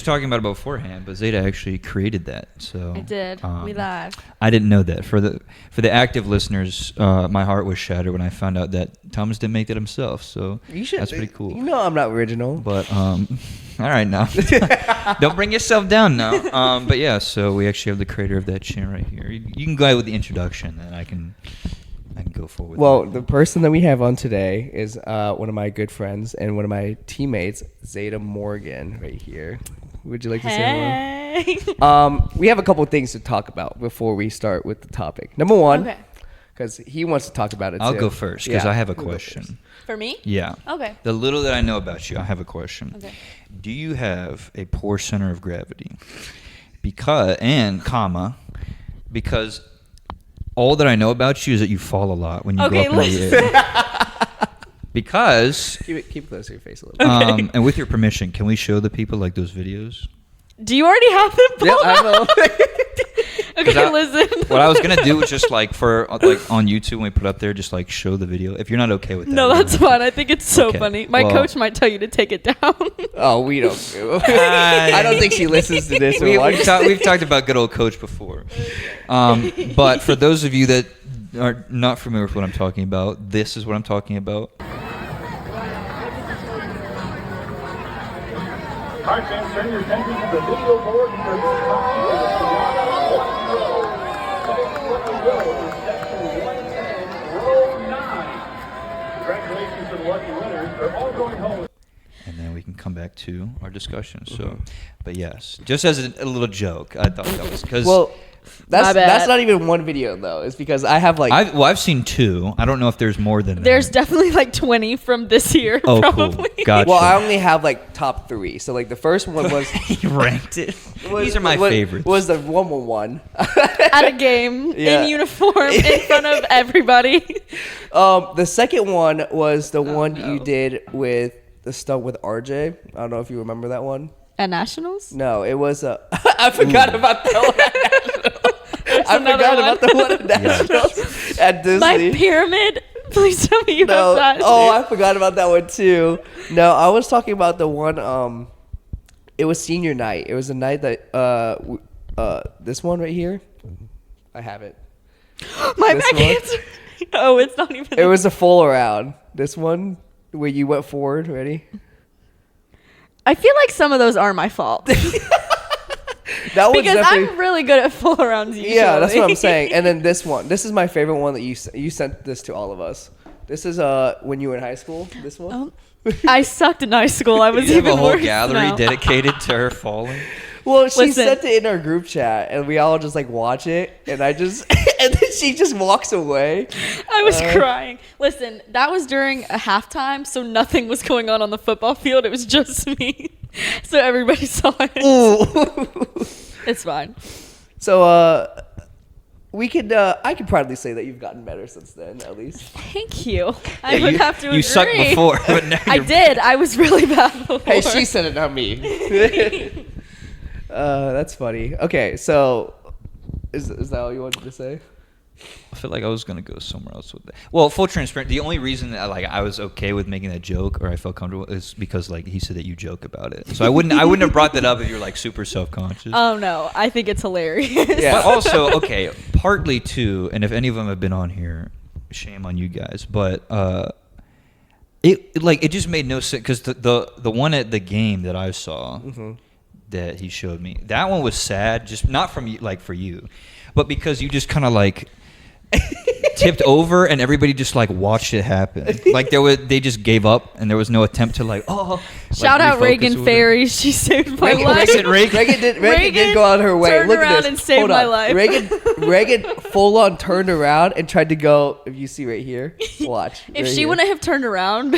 just talking about it beforehand, but Zayda actually created that. So I did. We laughed. I didn't know that. For the active listeners, my heart was shattered when I found out that Thomas didn't make that himself. So that's pretty cool. You know I'm not original. But all right now, don't bring yourself down now. But yeah, so we actually have the creator of that chant right here. You can go ahead with the introduction, and I can go forward. Well, the person that we have on today is one of my good friends and one of my teammates, Zayda Morgan, right here. Would you like to say hello? We have a couple of things to talk about before we start with the topic. Number one, because he wants to talk about it I'll too. go first because I have a question. For me? Yeah. Okay. The little that I know about you, I have a question. Okay. Do you have a poor center of gravity? Because all that I know about you is that you fall a lot when you go up in the air. Because keep it close to your face a little bit. And with your permission, can we show the people like those videos? Do you already have them? Yeah, I know. Okay, listen. What I was gonna do was just like on YouTube when we put up there, just like show the video. If you're not okay with that. No, that's fine. I think it's so funny. My Well- coach might tell you to take it down. Oh, we don't. I don't think she listens to this. We've talked about good old coach before. But for those of you that are not familiar with what I'm talking about, this is what I'm talking about. All right, fans, turn your attention to the video board for this copy of the section 110, row 9. Congratulations to the lucky winners. They're all going home. And then we can come back to our discussion. So, but yes, just as a little joke, I thought that was because. Well, My bad. that's not even one video though. It's because I have like I've seen 2. I don't know if there's more than that. There's definitely like 20 from this year. Oh, probably. cool. Gotcha. well, I only have like top 3. So like the first one was You ranked it. These are my favorites. Was the 111 At a game Yeah. in uniform in front of everybody. The second one was the one no. you did with the stunt with RJ. I don't know if you remember that one. At Nationals? No, it was I forgot about that one. I forgot about the one at Nationals at Disney. My pyramid? Please tell me you No. have that. Oh, I forgot about that one too. No, I was talking about the one. It was senior night. It was a night that this one right here. I have it. My this back one? answer. Oh, it's not even. It was a full around. This one where you went forward. Ready? I feel like some of those are my fault. That was Because definitely. I'm really good at full rounds usually. Yeah, that's what I'm saying. And then this one. This is my favorite one that you sent this to all of us. This is when you were in high school. This one. I sucked in high school. I was You have even a whole worse gallery now. dedicated to her falling. Well, she Listen. sent it in our group chat, and we all just like watch it, and I just and then she just walks away. I was crying. Listen, that was during a halftime, so nothing was going on the football field. It was just me. So everybody saw it. Ooh. It's fine. So we could I could proudly say that you've gotten better since then, at least. Thank you. I would have to agree. You sucked before, but now I you're did. I was really bad before. Hey, she said it, not me. That's funny. Okay, so is that all you wanted to say? I feel like I was gonna go somewhere else with that. Well, full transparency. The only reason that I was okay with making that joke or I felt comfortable is because like he said that you joke about it. So I wouldn't have brought that up if you were like super self-conscious. Oh no, I think it's hilarious. Yeah. But also, okay, partly too, and if any of them have been on here, shame on you guys. But it just made no sense because the one at the game that I saw that he showed me, that one was sad, just not from you, like for you, but because you just kind of like tipped over and everybody just like watched it happen. Like they just gave up and there was no attempt to like Shout out refocus Reagan with it. Ferry. She saved my Reagan- life. Reagan did go on her way. turned Look at around this. and saved Hold my on. life. Reagan full on turned around and tried to go. If you see right here, watch. If right she here. wouldn't have turned around,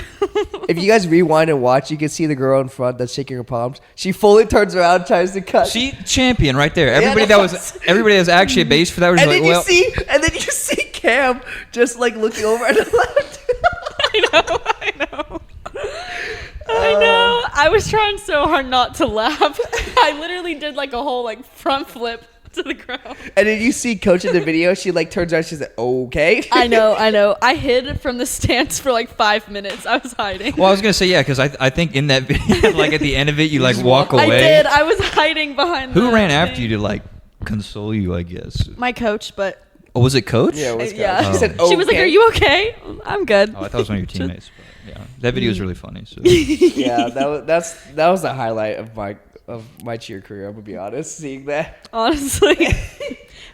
If you guys rewind and watch, you can see the girl in front that's shaking her palms. She fully turns around, tries to cut. See, champion right there. Yeah, Everybody that was actually a base for that was and like, then well, you see Cam just like looking over at the left. I know. I was trying so hard not to laugh. I literally did like a whole like front flip to the ground. And then you see Coach in the video. She like turns around. She's like, "Okay." I know. I hid from the stands for like 5 minutes. I was hiding. Well, I was gonna say, yeah, because I think in that video, like at the end of it, you like walk away. I did. I was hiding behind. Who the ran after thing. you to like console you? I guess. My coach, but Oh, was it Coach? Yeah, it was Coach. Yeah. She said, Oh. "Okay." she was like, "Are you okay?" I'm good. Oh, I thought it was one of your teammates. But yeah, that video is really funny. So. Yeah, that was the highlight of my cheer career. I'm gonna be honest, seeing that. Honestly,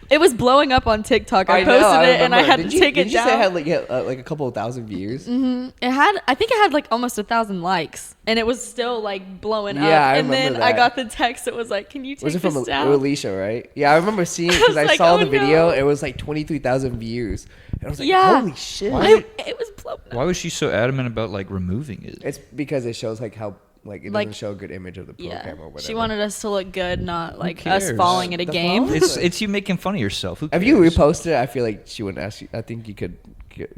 it was blowing up on TikTok. I know, posted it and I remember. had Did to you- take it Did you down. say it had like a couple of thousand views? It had, I think it had like almost 1,000 likes, and it was still like blowing up. Yeah, I and then remember I that. got the text that was like, "Can you take Was it from this down?" Alicia, right? Yeah, I remember seeing it because I I was saw like, the "Oh, video. no." It was like 23,000 views. And I was like, Yeah. holy shit. It was blowing up. Why was she so adamant about like removing it? It's because it shows like how like it Like- doesn't show a good image of the program Yeah, or whatever. she wanted us to look good, not like us cares? falling at a The game. fall? It's you making fun of yourself. Who If you cares? reposted it, I feel like she wouldn't ask you. I think you could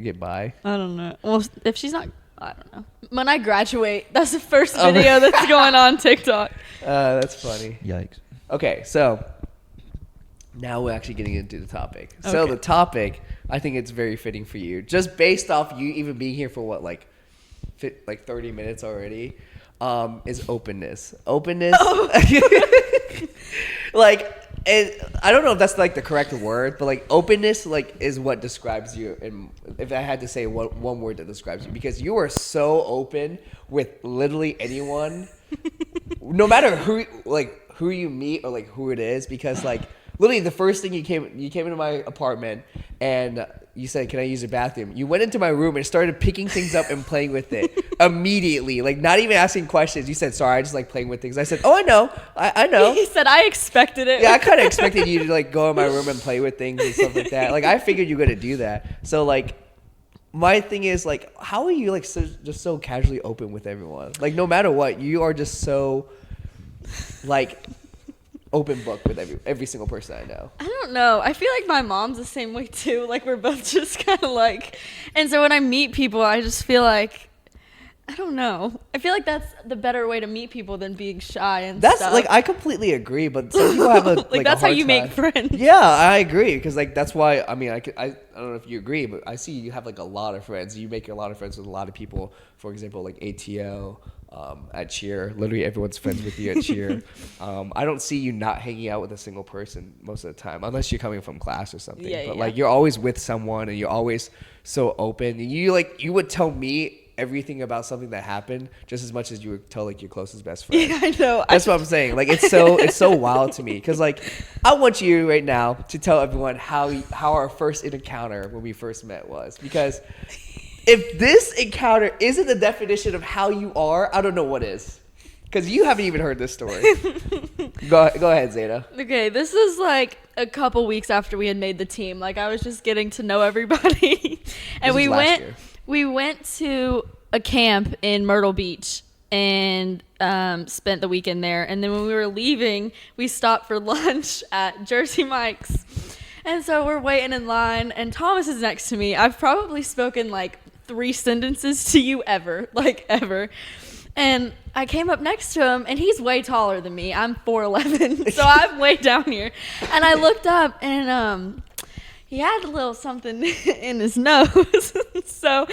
get by. I don't know. Well, if she's not, I don't know. When I graduate, that's the first video that's going on TikTok. That's funny. Yikes. Okay, so now we're actually getting into the topic. So Okay. the topic, I think it's very fitting for you, just based off you even being here for what, like 30 minutes already, is openness. Openness, like, and I don't know if that's like the correct word, but like openness, like, is what describes you. And if I had to say one word that describes you, because you are so open with literally anyone, no matter who you meet or like who it is, because like literally the first thing you came into my apartment and you said, "Can I use your bathroom?" You went into my room and started picking things up and playing with it immediately, like not even asking questions. You said, "Sorry, I just like playing with things." I said, "Oh, I know, I know." He said, "I expected it." Yeah, I kind of expected you to like go in my room and play with things and stuff like that. Like I figured you were gonna do that. So like, my thing is like, how are you like just so casually open with everyone? Like no matter what, you are just so like open book with every single person I know. I don't know. I feel like my mom's the same way too. Like we're both just kind of like, and so when I meet people, I just feel like, I don't know. I feel like that's the better way to meet people than being shy and That's stuff. like I completely agree, but some people have a like that's a how hard you make time. friends. Yeah, I agree because like that's why I mean I don't know if you agree, but I see you have like a lot of friends. You make a lot of friends with a lot of people. For example, like ATO. At cheer, literally everyone's friends with you at cheer. I don't see you not hanging out with a single person most of the time, unless you're coming from class or something. Yeah, but yeah. like you're always with someone, and you're always so open. And you would tell me everything about something that happened just as much as you would tell like your closest best friend. Yeah, I know. That's what I'm saying. Like it's so wild to me because like I want you right now to tell everyone how our first encounter when we first met was, because if this encounter isn't the definition of how you are, I don't know what is. Because you haven't even heard this story. Go ahead, Zayda. Okay, this is like a couple weeks after we had made the team. Like I was just getting to know everybody, and This was last year. we went to a camp in Myrtle Beach and spent the weekend there. And then when we were leaving, we stopped for lunch at Jersey Mike's. And so we're waiting in line, and Thomas is next to me. I've probably spoken like 3 sentences to you ever. And I came up next to him, and he's way taller than me. I'm 4'11", so I'm way down here. And I looked up, and he had a little something in his nose. So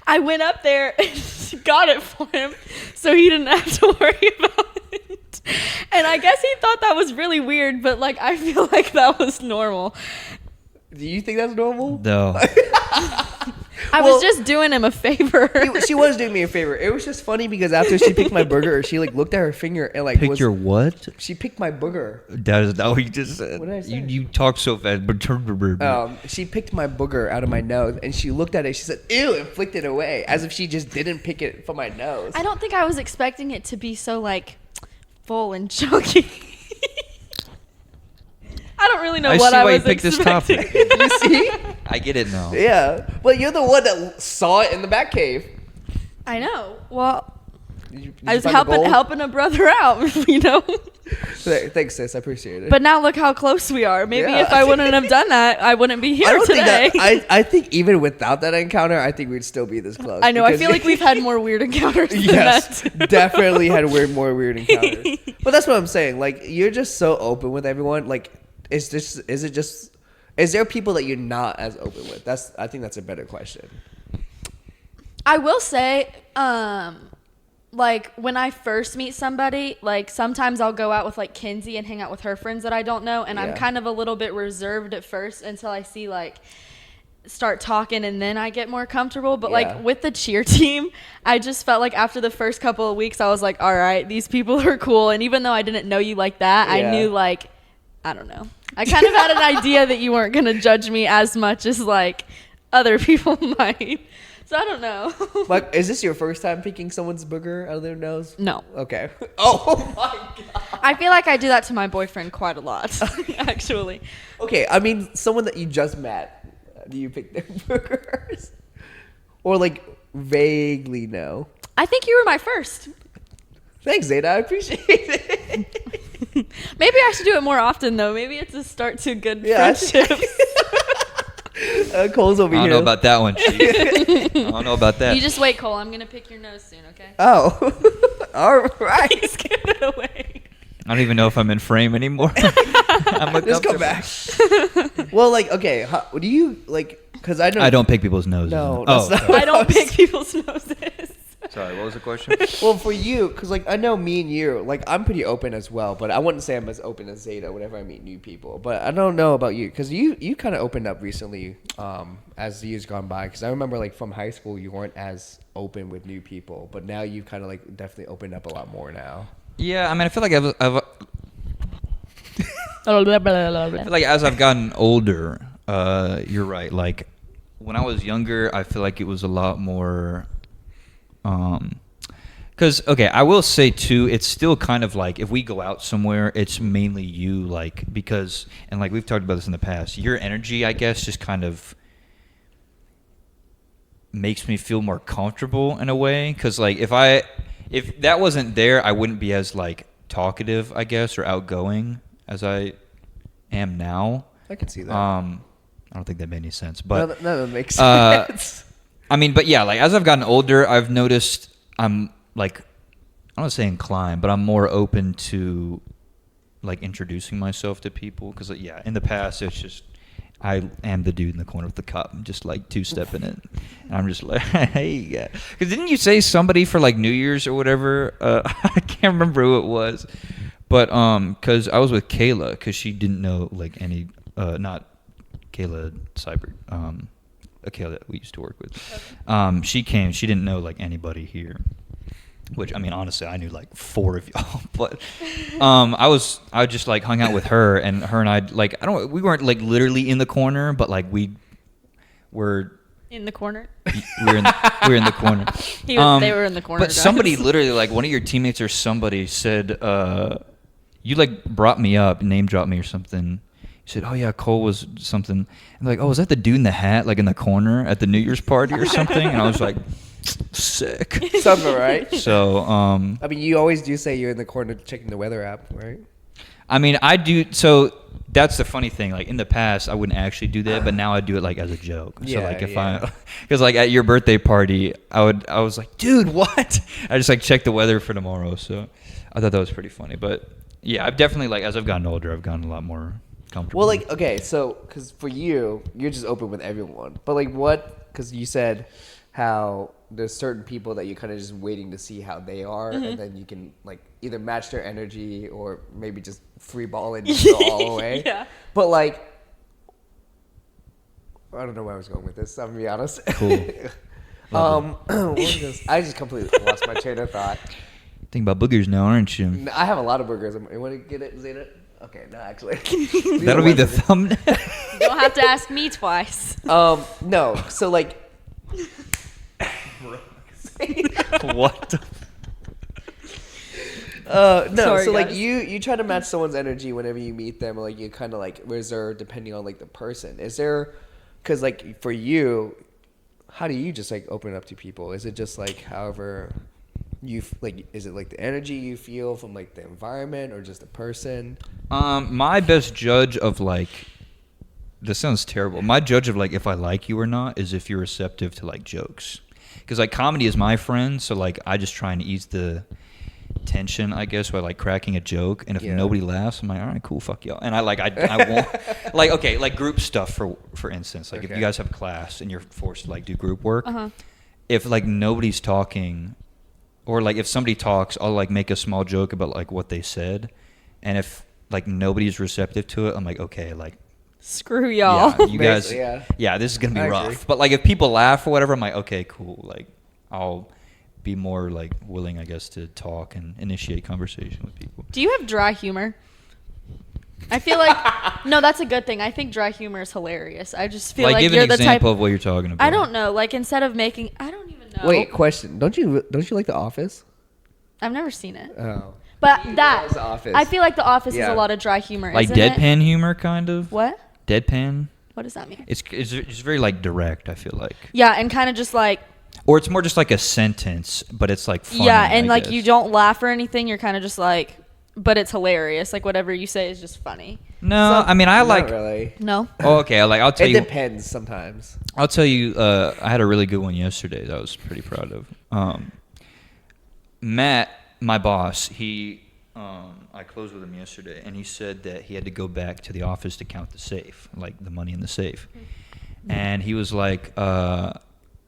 I went up there and got it for him so he didn't have to worry about it. And I guess he thought that was really weird, but like I feel like that was normal. Do you think that's normal? No. I Well- was just doing him a favor. She was doing me a favor. It was just funny because after she picked my burger, she like looked at her finger and like Pick your what? She picked my booger. That is not what you just said. What did I say? You talk so fast. She picked my booger out of my nose and she looked at it. She said, "Ew," and flicked it away as if she just didn't pick it from my nose. I don't think I was expecting it to be so like full and chunky. I don't really know I what see I why was you picked this expecting. topic. You see? I get it now. Yeah. But you're the one that saw it in the back cave. I know. Well, Did you I was find the gold? helping a brother out, you know. Thanks, sis. I appreciate it. But now look how close we are. Maybe Yeah. if I wouldn't have done that, I wouldn't be here I don't today. think that. I think even without that encounter, I think we'd still be this close. I know. I because- feel like we've had more weird encounters than Yes, that. definitely had more weird encounters. But that's what I'm saying. Like you're just so open with everyone. Like is there people that you're not as open with? I think that's a better question. I will say, like when I first meet somebody, like sometimes I'll go out with like Kinsey and hang out with her friends that I don't know, and I'm kind of a little bit reserved at first until I see like start talking, and then I get more comfortable. But like with the cheer team, I just felt like after the first couple of weeks I was like, all right, these people are cool, and even though I didn't know you like that, I knew like, I don't know, I kind of had an idea that you weren't gonna judge me as much as like other people might. So I don't know. Like, is this your first time picking someone's booger out of their nose? No. Okay. Oh my god. I feel like I do that to my boyfriend quite a lot, actually. Okay, I mean, someone that you just met, do you pick their boogers? Or like vaguely know? I think you were my first. Thanks, Zayda. I appreciate it. Maybe I should do it more often, though. Maybe it's a start to good friendships. Cole's over here. I don't know about that one, Chief. I don't know about that. You just wait, Cole. I'm going to pick your nose soon, okay? Oh. All right. He's give it away. I don't even know if I'm in frame anymore. I'm Just come back. Well, like, okay. How, do you, like, because I know. I don't pick people's noses. No, that's not. I don't pick people's noses. Sorry, what was the question? Well, for you, because like I know me and you, like I'm pretty open as well, but I wouldn't say I'm as open as Zayda whenever I meet new people. But I don't know about you, because you kind of opened up recently as the years gone by. Because I remember like from high school you weren't as open with new people, but now you've kind of like definitely opened up a lot more now. Yeah, I mean, I feel like I feel like as I've gotten older, you're right. Like when I was younger, I feel like it was a lot more. Because okay, I will say too, it's still kind of like if we go out somewhere, it's mainly you, like, because, and like we've talked about this in the past, your energy, I guess, just kind of makes me feel more comfortable in a way. Because like if that wasn't there, I wouldn't be as like talkative, I guess, or outgoing as I am now. I can see that. I don't think that made any sense, but no, that makes sense. I mean, but yeah, like as I've gotten older, I've noticed I'm like, I don't want to say inclined, but I'm more open to like introducing myself to people. Because yeah, in the past, it's just, I am the dude in the corner with the cup. I'm just like two-stepping it. And I'm just like, hey, yeah. Because didn't you say somebody for like New Year's or whatever? I can't remember who it was. But because I was with Kayla, because she didn't know like any, not Kayla Cyber, a Kayla that we used to work with. Okay. She came. She didn't know like anybody here, which I mean honestly I knew like 4 of y'all. But I just like hung out with her, and I like we weren't like literally in the corner, but like we were in the corner. We were in the corner. They were in the corner. But guys. Somebody literally like one of your teammates or somebody said you like brought me up, name dropped me or something. He said, oh, yeah, Cole was something. And like, oh, was that the dude in the hat, like in the corner at the New Year's party or something? And I was like, sick. Sounds all right. So, I mean, you always do say you're in the corner checking the weather app, right? I mean, I do. So that's the funny thing. Like in the past, I wouldn't actually do that, but now I do it like as a joke. Yeah, so like if because like at your birthday party, I was like, dude, what? I just like checked the weather for tomorrow. So I thought that was pretty funny. But yeah, I've definitely like, as I've gotten older, I've gotten a lot more comfortable. Well, like, okay, so, because for you're just open with everyone. But, like, because you said how there's certain people that you're kind of just waiting to see how they are, and then you can, like, either match their energy or maybe just free ball and just go all the way. Yeah. But, like, I don't know where I was going with this, I'm going to be honest. Cool. What was this? I just completely lost my train of thought. Think about boogers now, aren't you? I have a lot of burgers. You want to get it, Zayda? Okay, no, actually. That'll be the thumbnail. You don't have to ask me twice. No. So like, What? no. Sorry, so like guys. you try to match someone's energy whenever you meet them, or like you kind of like reserve depending on like the person. Is there, because like for you, how do you just like open up to people? Is it just like however you like? Is it like the energy you feel from like the environment or just the person? My best judge of like, this sounds terrible. My judge of like if I like you or not is if you're receptive to like jokes, because like comedy is my friend. So like I just try and ease the tension, I guess, by like cracking a joke, and if Yeah. nobody laughs, I'm like, all right, cool, fuck y'all. And I won't like, okay, like group stuff for instance, like if Okay. you guys have class and you're forced to like do group work, Uh-huh. if like nobody's talking, or like if somebody talks, I'll like make a small joke about like what they said, and if like nobody's receptive to it, I'm like, okay, like Screw y'all. yeah, you guys, Basically, yeah, this is gonna be I rough. agree. But like if people laugh or whatever, I'm like, okay, cool. Like I'll be more like willing, I guess, to talk and initiate conversation with people. Do you have dry humor? I feel like no, that's a good thing. I think dry humor is hilarious. I just feel like give you're an the type. example of what you're talking about. I don't know. Like instead of making, I don't even know. Wait, question. Don't you like The Office? I've never seen it. Oh. But He that loves The Office. I feel like The Office is Yeah. a lot of dry humor. Like isn't it? deadpan humor, kind of. What? Deadpan. What does that mean? It's very like direct. I feel like, Yeah, and kind of just like or it's more just like a sentence, but it's like funny, yeah, and I like guess. you don't laugh or anything. You're kind of just like, but it's hilarious. Like whatever you say is just funny. No, I mean I Not like. really. No. Oh, okay. I'll tell It you. depends sometimes. I'll tell you. I had a really good one yesterday that I was pretty proud of. Matt, my boss, I closed with him yesterday, and he said that he had to go back to the office to count the safe, like the money in the safe. And he was like,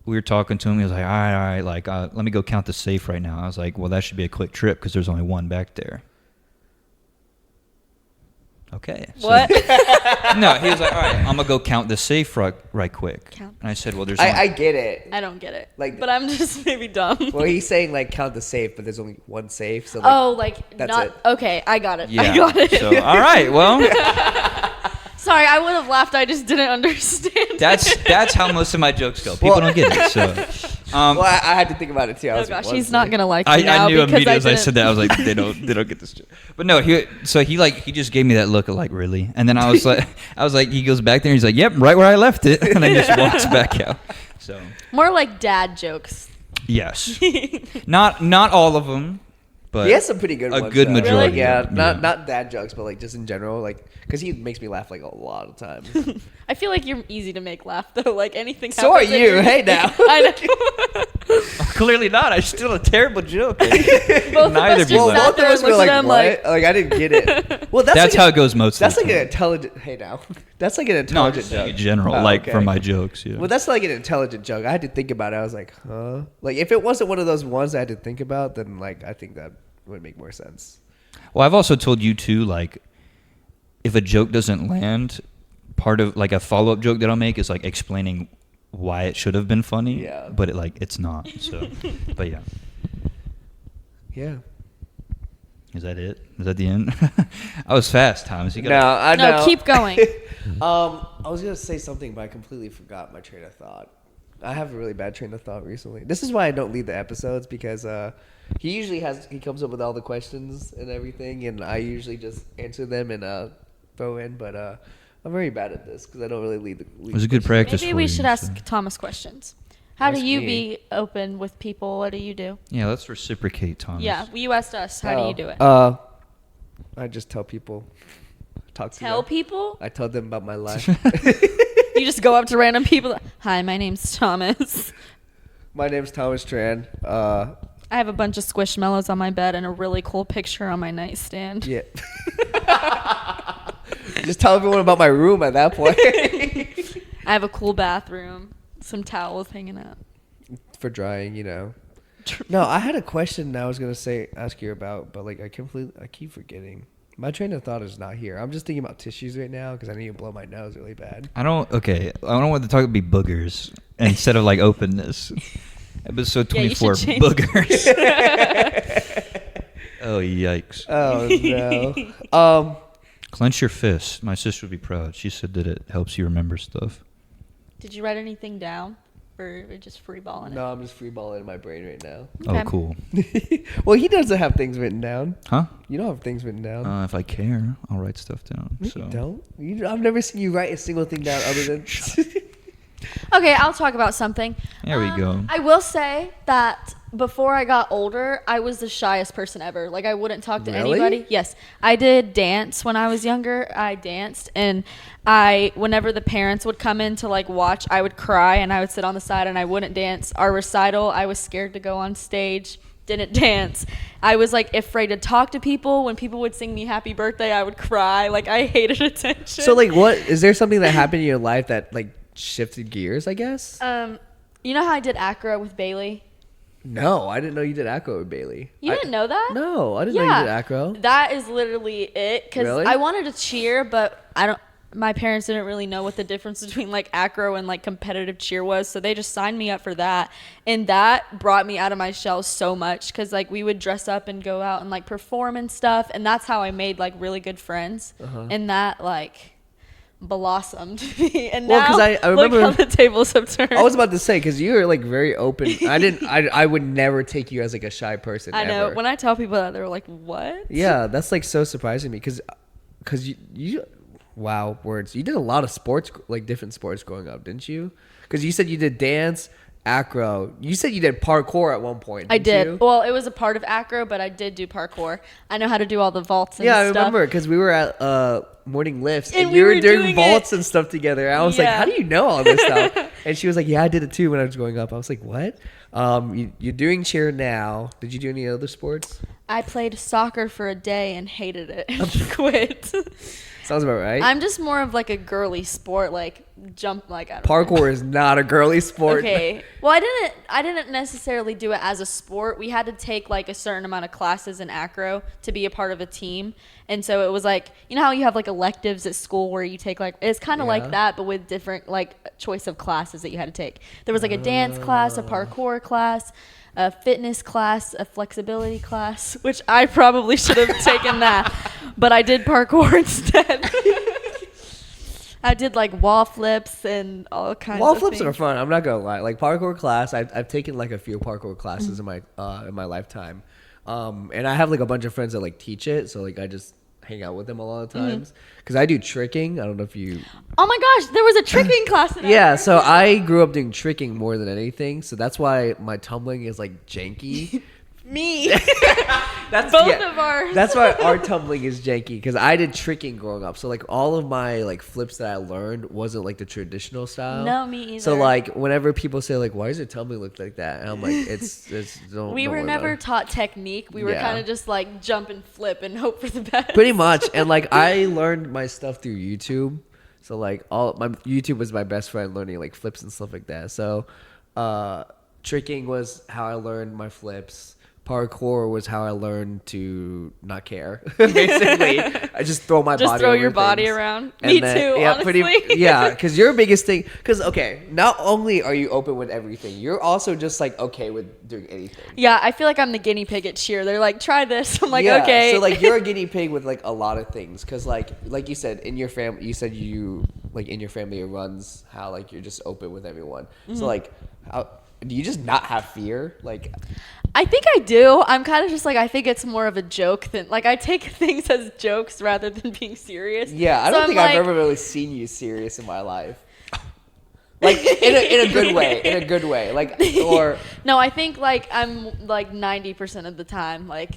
we were talking to him. He was like, all right, like let me go count the safe right now. I was like, well, that should be a quick trip because there's only one back there. Okay. So- What? No, he was like, all right, I'm gonna go count the safe right quick. Count. And I said, well, there's. I only- get it. I don't get it. Like- but I'm just maybe dumb. Well, he's saying like count the safe, but there's only one safe. So like, Oh, like That's not it. okay. I got it. Yeah. I got it. So all right, well, Sorry, I would have laughed. I just didn't understand. that's how most of my jokes go. People Well- don't get it. So, well, I had to think about it too. I Oh was gosh, like, he's one not safe. gonna like me now I knew because immediately as I didn't- said that. I was like, they don't get this joke. But no, he just gave me that look of like, really? And then I was like, he goes back there and he's like, yep, right where I left it, and then just walks back out. So More like dad jokes. yes, not all of them, but He has some pretty good a ones. good though. majority. Yeah, of them, not dad jokes, but like just in general, like because he makes me laugh like a lot of times. I feel like you're easy to make laugh though. Like anything. So are happens and you. you're- Hey, now. I know. Clearly not. I'm still a terrible joke. Both of Neither us of you just Well, laugh. sat both there of us and were looked like, at him what? Like I didn't get it. Well, That's like how it goes most of That's the like an time. intelligent. Hey now, that's like an No, I'm intelligent just saying joke. in general, Oh, like okay. for my jokes. Yeah. Well, that's like an intelligent joke. I had to think about it. I was like, huh? Like if it wasn't one of those ones I had to think about, then like I think that would make more sense. Well, I've also told you too, like, if a joke doesn't land, part of like a follow up joke that I'll make is like explaining why it should have been funny. Yeah. But it's not. So, but yeah. Yeah. Is that it? Is that the end? I was fast, Thomas. You No, got I know. No, keep going. I was gonna say something, but I completely forgot my train of thought. I have a really bad train of thought recently. This is why I don't lead the episodes because he usually comes up with all the questions and everything, and I usually just answer them and throw in. But I'm very bad at this because I don't really lead the. It was a good practice. Maybe for we you, should so. ask Thomas questions. How do Ask you me. be open with people? What do you do? Yeah, let's reciprocate, Thomas. Yeah, you asked us. How do you do it? I just tell people. Talk to Tell them. people? I tell them about my life. You just go up to random people. Hi, my name's Thomas. My name's Thomas Tran. I have a bunch of squishmallows on my bed and a really cool picture on my nightstand. Yeah. Just tell everyone about my room at that point. I have a cool bathroom, some towels hanging up. For drying, you know. No, I had a question I was gonna ask you about, but like I keep forgetting. My train of thought is not here. I'm just thinking about tissues right now because I need to blow my nose really bad. I don't want the talk to be boogers instead of like openness. Episode Yeah, you 24, should change- boogers. Oh, yikes. Oh no. Clench your fist. My sister would be proud. She said that it helps you remember stuff. Did you write anything down? Or we're just freeballing No, I'm just freeballing in my brain right now. Okay. Oh, cool. Well, he doesn't have things written down. Huh? You don't have things written down. If I care, I'll write stuff down. No, So. you don't. I've never seen you write a single thing down other than. Okay, I'll talk about something. There we go. I will say that before I got older, I was the shyest person ever. Like, I wouldn't talk to Really? anybody. Yes. I did dance when I was younger. I danced. And whenever the parents would come in to, like, watch, I would cry and I would sit on the side and I wouldn't dance. Our recital, I was scared to go on stage. didn't dance. I was like afraid to talk to people. When people would sing me happy birthday, I would cry. Like I hated attention. So like, what is there something that happened in your life that like shifted gears? I guess. You know how I did acro with Bailey? No, I didn't know you did acro with Bailey. You didn't know that? No, I didn't know you did acro. That is literally it. Because Really? I wanted to cheer, but my parents didn't really know what the difference between like acro and like competitive cheer was, so they just signed me up for that, and that brought me out of my shell so much because like we would dress up and go out and like perform and stuff, and that's how I made like really good friends, and that like blossomed me. And Well, 'cause now I remember- look how the tables have turned. I was about to say because you were like very open. I would never take you as like a shy person. I know. Ever. When I tell people that, they're like, "What?" Yeah, that's like so surprising to me because you wow, words. You did a lot of sports, like different sports growing up, didn't you? Because you said you did dance, acro. You said you did parkour at one point. I didn't did. you? Well, it was a part of acro, but I did do parkour. I know how to do all the vaults and Yeah, I stuff. remember because we were at morning lifts and And we you were were doing doing vaults it. and stuff together. I was like, Yeah. how do you know all this stuff? And she was like, yeah, I did it too when I was growing up. I was like, what? You're doing cheer now. Did you do any other sports? I played soccer for a day and hated it and quit. Sounds about right. I'm just more of like a girly sport, like jump, like I don't know. Parkour is not a girly sport. Okay. Well, I didn't necessarily do it as a sport. We had to take like a certain amount of classes in acro to be a part of a team. And so it was like, you know how you have like electives at school where you take like, it's kind of Yeah. like that, but with different like choice of classes that you had to take. There was like a dance class, a parkour class, a fitness class, a flexibility class, which I probably should have taken that, but I did parkour instead. I did like wall flips and all kinds Wall of flips things. are fun. I'm not gonna lie. Like parkour class, I've taken like a few parkour classes in my lifetime, and I have like a bunch of friends that like teach it. So like I just hang out with them a lot of times because I do tricking. I don't know if you. Oh my gosh, there was a tricking class in Yeah, acro. so I grew up doing tricking more than anything. So that's why my tumbling is like janky. Me. That's Both of ours. That's why our tumbling is janky because I did tricking growing up. So like all of my like flips that I learned wasn't like the traditional style. No, me either. So like whenever people say like, why does your tumbling look like that? And I'm like, it's don't. we don't were worry never about it. taught technique. We were Yeah. kind of just like jump and flip and hope for the best. Pretty much, and like I learned my stuff through YouTube. So like YouTube was my best friend learning like flips and stuff like that. So tricking was how I learned my flips. Parkour was how I learned to not care. Basically, I just throw my Just body. throw over your body things. around. And Me then- too, Yeah, honestly. yeah, because your biggest thing. Because okay, not only are you open with everything, you're also just like okay with doing anything. Yeah, I feel like I'm the guinea pig at cheer. They're like, try this. I'm like, Yeah, okay. So like you're a guinea pig with like a lot of things, because like you said in your family, you said you like in your family it runs how like you're just open with everyone. So like how do you just not have fear? Like I think I do. I'm kind of just like, I think it's more of a joke than like I take things as jokes rather than being serious. yeah, I So don't I'm think like, I've ever really seen you serious in my life. Like in a good way, in a good way. Like or No, I think like I'm like 90% of the time like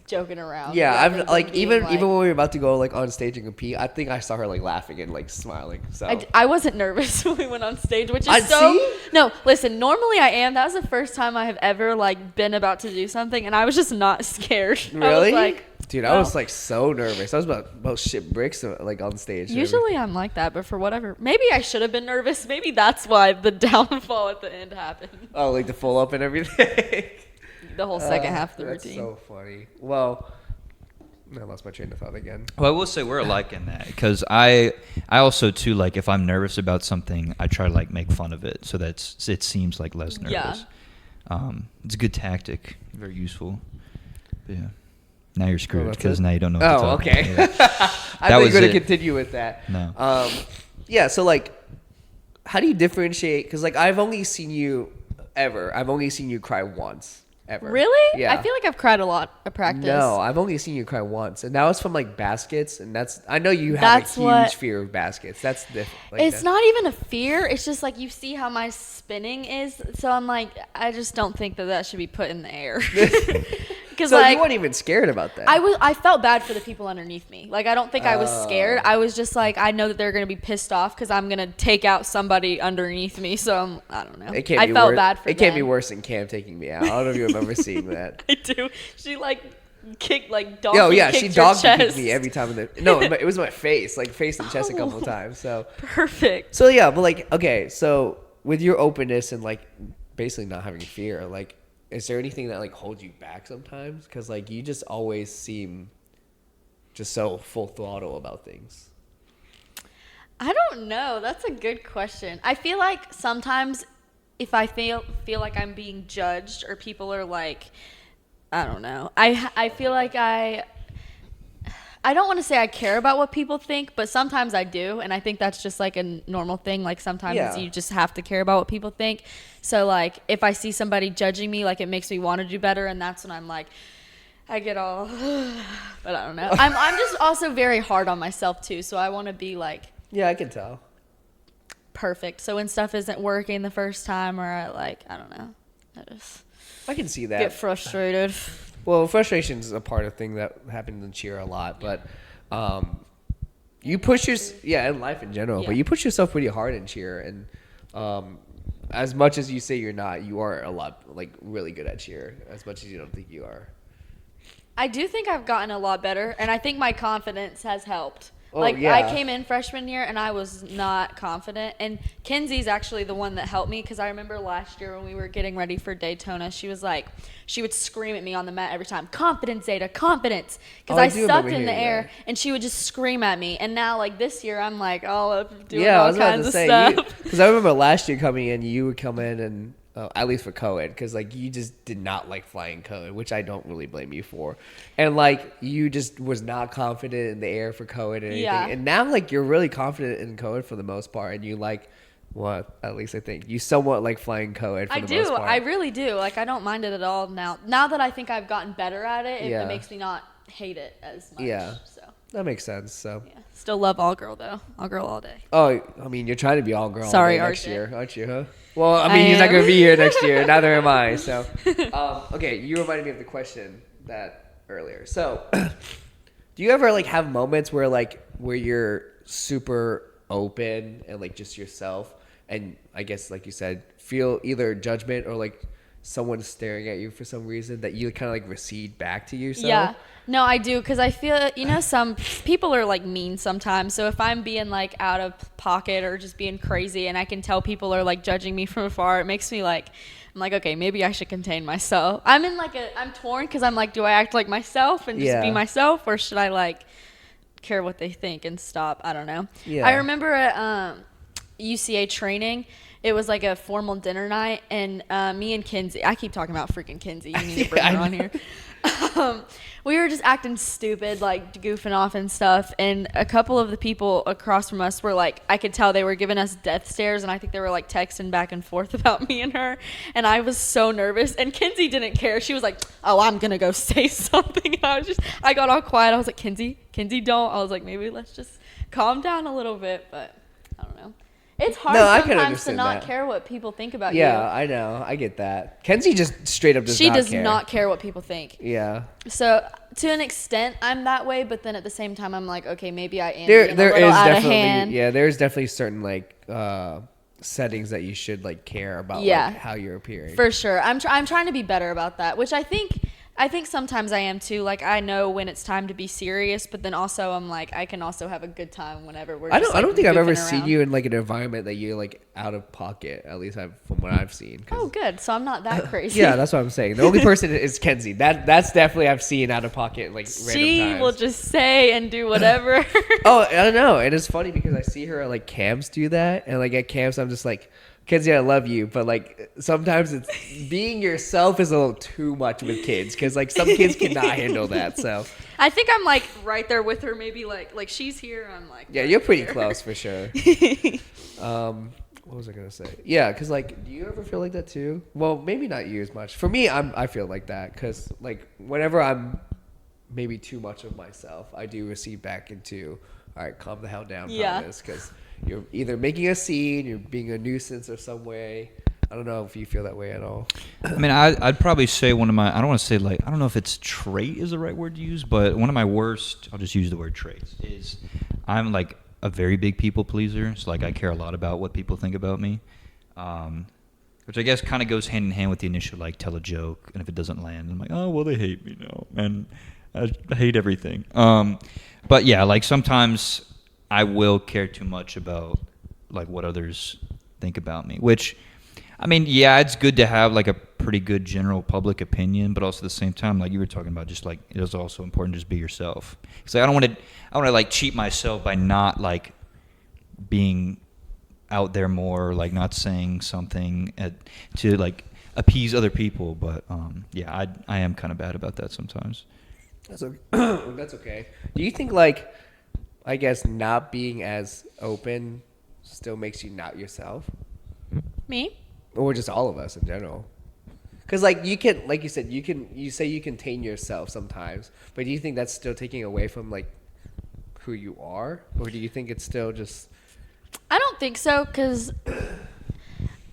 joking around. yeah, rather I've than like being, even when we were about to go like on stage and compete, I think I saw her like laughing and like smiling. So I wasn't nervous when we went on stage, which is I so. see. No, listen. Normally I am. That was the first time I have ever like been about to do something, and I was just not scared. I really, was like, dude, I was like so nervous. I was about shit bricks like on stage. usually I'm like that, but for whatever, maybe I should have been nervous. Maybe that's why the downfall at the end happened. Oh, like the full up and everything. The whole second half of the That's routine. so funny. Well, I lost my train of thought again. Well, I will say we're alike in that because I also too like if I'm nervous about something, I try to like make fun of it so that it seems like less nervous. Yeah. It's a good tactic, very useful. But yeah, now you're screwed that's because it? now you don't know. What to Oh, talk okay. about. Yeah. I That thought you were was going it. to continue with that. No. Yeah, so like, how do you differentiate? Because like I've only seen you cry once. Ever. Really? Yeah. I feel like I've cried a lot at practice. No, I've only seen you cry once, and that was from like baskets, and I know you have That's a huge what- fear of baskets. That's different. Like, It's not even a fear. It's just like you see how my spinning is. So I'm like, I just don't think that should be put in the air. Because So like you weren't even scared about that. I felt bad for the people underneath me. Like I don't think I was scared. I was just like I know that they're gonna be pissed off because I'm gonna take out somebody underneath me. So I don't know. It can't I be felt worse. bad for It can't them. be worse than Cam taking me out. I don't know if you remember seeing that. I do. She like kicked like donkey. Oh yeah, she kicked your dog kicked chest. me every time. No, it was my face, like face and chest a couple of times. So Perfect. So yeah, but like okay, so with your openness and like basically not having fear, like is there anything that like holds you back sometimes? Because like you just always seem just so full throttle about things. I don't know. That's a good question. I feel like sometimes if I feel like I'm being judged or people are like, I don't know. I feel like I don't want to say I care about what people think, but sometimes I do, and I think that's just like a normal thing. Like sometimes you just have to care about what people think. So like if I see somebody judging me, like it makes me want to do better, and that's when I'm like, I get all, but I don't know. I'm just also very hard on myself too, so I want to be like Yeah, I can tell. perfect. So when stuff isn't working the first time, or I don't know, I can see that. get frustrated. Well, frustration is a part of thing that happens in cheer a lot, but you push in life in general, but you push yourself pretty hard in cheer, and as much as you say you're not, you are a lot like really good at cheer. As much as you don't think you are. I do think I've gotten a lot better, and I think my confidence has helped. Oh, Like yeah. I came in freshman year and I was not confident, and Kenzie's actually the one that helped me because I remember last year when we were getting ready for Daytona, she would scream at me on the mat every time, confidence, Zayda, confidence, because Oh, I I do sucked remember in the hearing air, that. and she would just scream at me. And now like this year I'm like doing Yeah, I all was about kinds to of say stuff. because I remember last year coming in, you would come in and at least for co-ed, because like you just did not like flying co-ed, which I don't really blame you for, and like you just was not confident in the air for co-ed and anything. Yeah. And now like you're really confident in co-ed for the most part, and you like at least I think you somewhat like flying co-ed for I the most do. part. I really do. Like I don't mind it at all now. Now that I think I've gotten better at it, Yeah. it makes me not hate it as much. Yeah. So That makes sense. So yeah. Still love all girl though. All girl all day. oh, I mean you're trying to be all girl all Sorry, day next RJ. year, aren't you? Huh? Well, I mean he's not gonna be here next year. Neither am I. So okay, you reminded me of the question that earlier. So do you ever like have moments where you're super open and like just yourself, and I guess like you said, feel either judgment or like someone staring at you for some reason that you kind of like recede back to yourself? Yeah. No, I do, because I feel, some people are like mean sometimes. So if I'm being like out of pocket or just being crazy and I can tell people are like judging me from afar, it makes me like, I'm like, okay, maybe I should contain myself. I'm torn because I'm like, do I act like myself and just be myself, or should I like care what they think and stop? I don't know. Yeah. I remember at UCA training, it was like a formal dinner night, and me and Kinsey, I keep talking about freaking Kinsey, you need to bring her on here. We were just acting stupid, like goofing off and stuff, and a couple of the people across from us were like, I could tell they were giving us death stares, and I think they were like texting back and forth about me and her, and I was so nervous, and Kinsey didn't care. She was like, oh, I'm gonna go say something. And I got all quiet. I was like, Kinsey, don't. I was like, maybe let's just calm down a little bit, but I don't know. It's hard I can sometimes to understand not that. care what people think about you. Yeah, I know. I get that. Kenzie just straight up does She not does care. not care what people think. Yeah. So to an extent, I'm that way, but then at the same time, I'm like, okay, maybe I am There being a little is out of definitely hand. there's definitely certain like settings that you should like care about like, how you're appearing. For sure. I'm trying to be better about that, which I think sometimes I am too. Like I know when it's time to be serious, but then also I'm like, I can also have a good time whenever we're just, I don't think I've ever goofing seen around. you in like an environment that you're like out of pocket. At least from what I've seen. 'Cause- Oh, good. So I'm not that crazy. yeah, that's what I'm saying. The only person is Kenzie. That's definitely I've seen out of pocket like random She times. will just say and do whatever. Oh, I don't know. And it's funny because I see her at like camps do that, and like at camps I'm just like, Kenzie, I love you, but like sometimes it's being yourself is a little too much with kids, because like some kids cannot handle that. So I think I'm like right there with her. Maybe like she's here. I'm like, yeah, right you're pretty there. close for sure. What was I gonna say? Yeah, because like, do you ever feel like that too? Well, maybe not you as much. For me, I feel like that because like whenever I'm maybe too much of myself, I do recede back into, all right, calm the hell down, Yeah. because you're either making a scene, you're being a nuisance or some way, I don't know if you feel that way at all. I mean, I'd probably say one of my, I don't want to say like, I don't know if it's trait is the right word to use, but one of my worst, I'll just use the word traits, is I'm like a very big people pleaser. So like I care a lot about what people think about me, which I guess kind of goes hand in hand with the initial like tell a joke, and if it doesn't land, I'm like, oh, well, they hate me now, and I hate everything. But yeah, like sometimes I will care too much about like what others think about me, which, I mean, yeah, it's good to have like a pretty good general public opinion, but also at the same time, like you were talking about, just like it is also important to just be yourself. Because like, I want to like cheat myself by not like being out there more, like not saying something to like appease other people. But yeah, I am kind of bad about that sometimes. That's okay. That's okay. Do you think like, I guess not being as open still makes you not yourself? Me? Or just all of us in general? Because like you can, like you said, you say you contain yourself sometimes, but do you think that's still taking away from like who you are, or do you think it's still just? I don't think so, because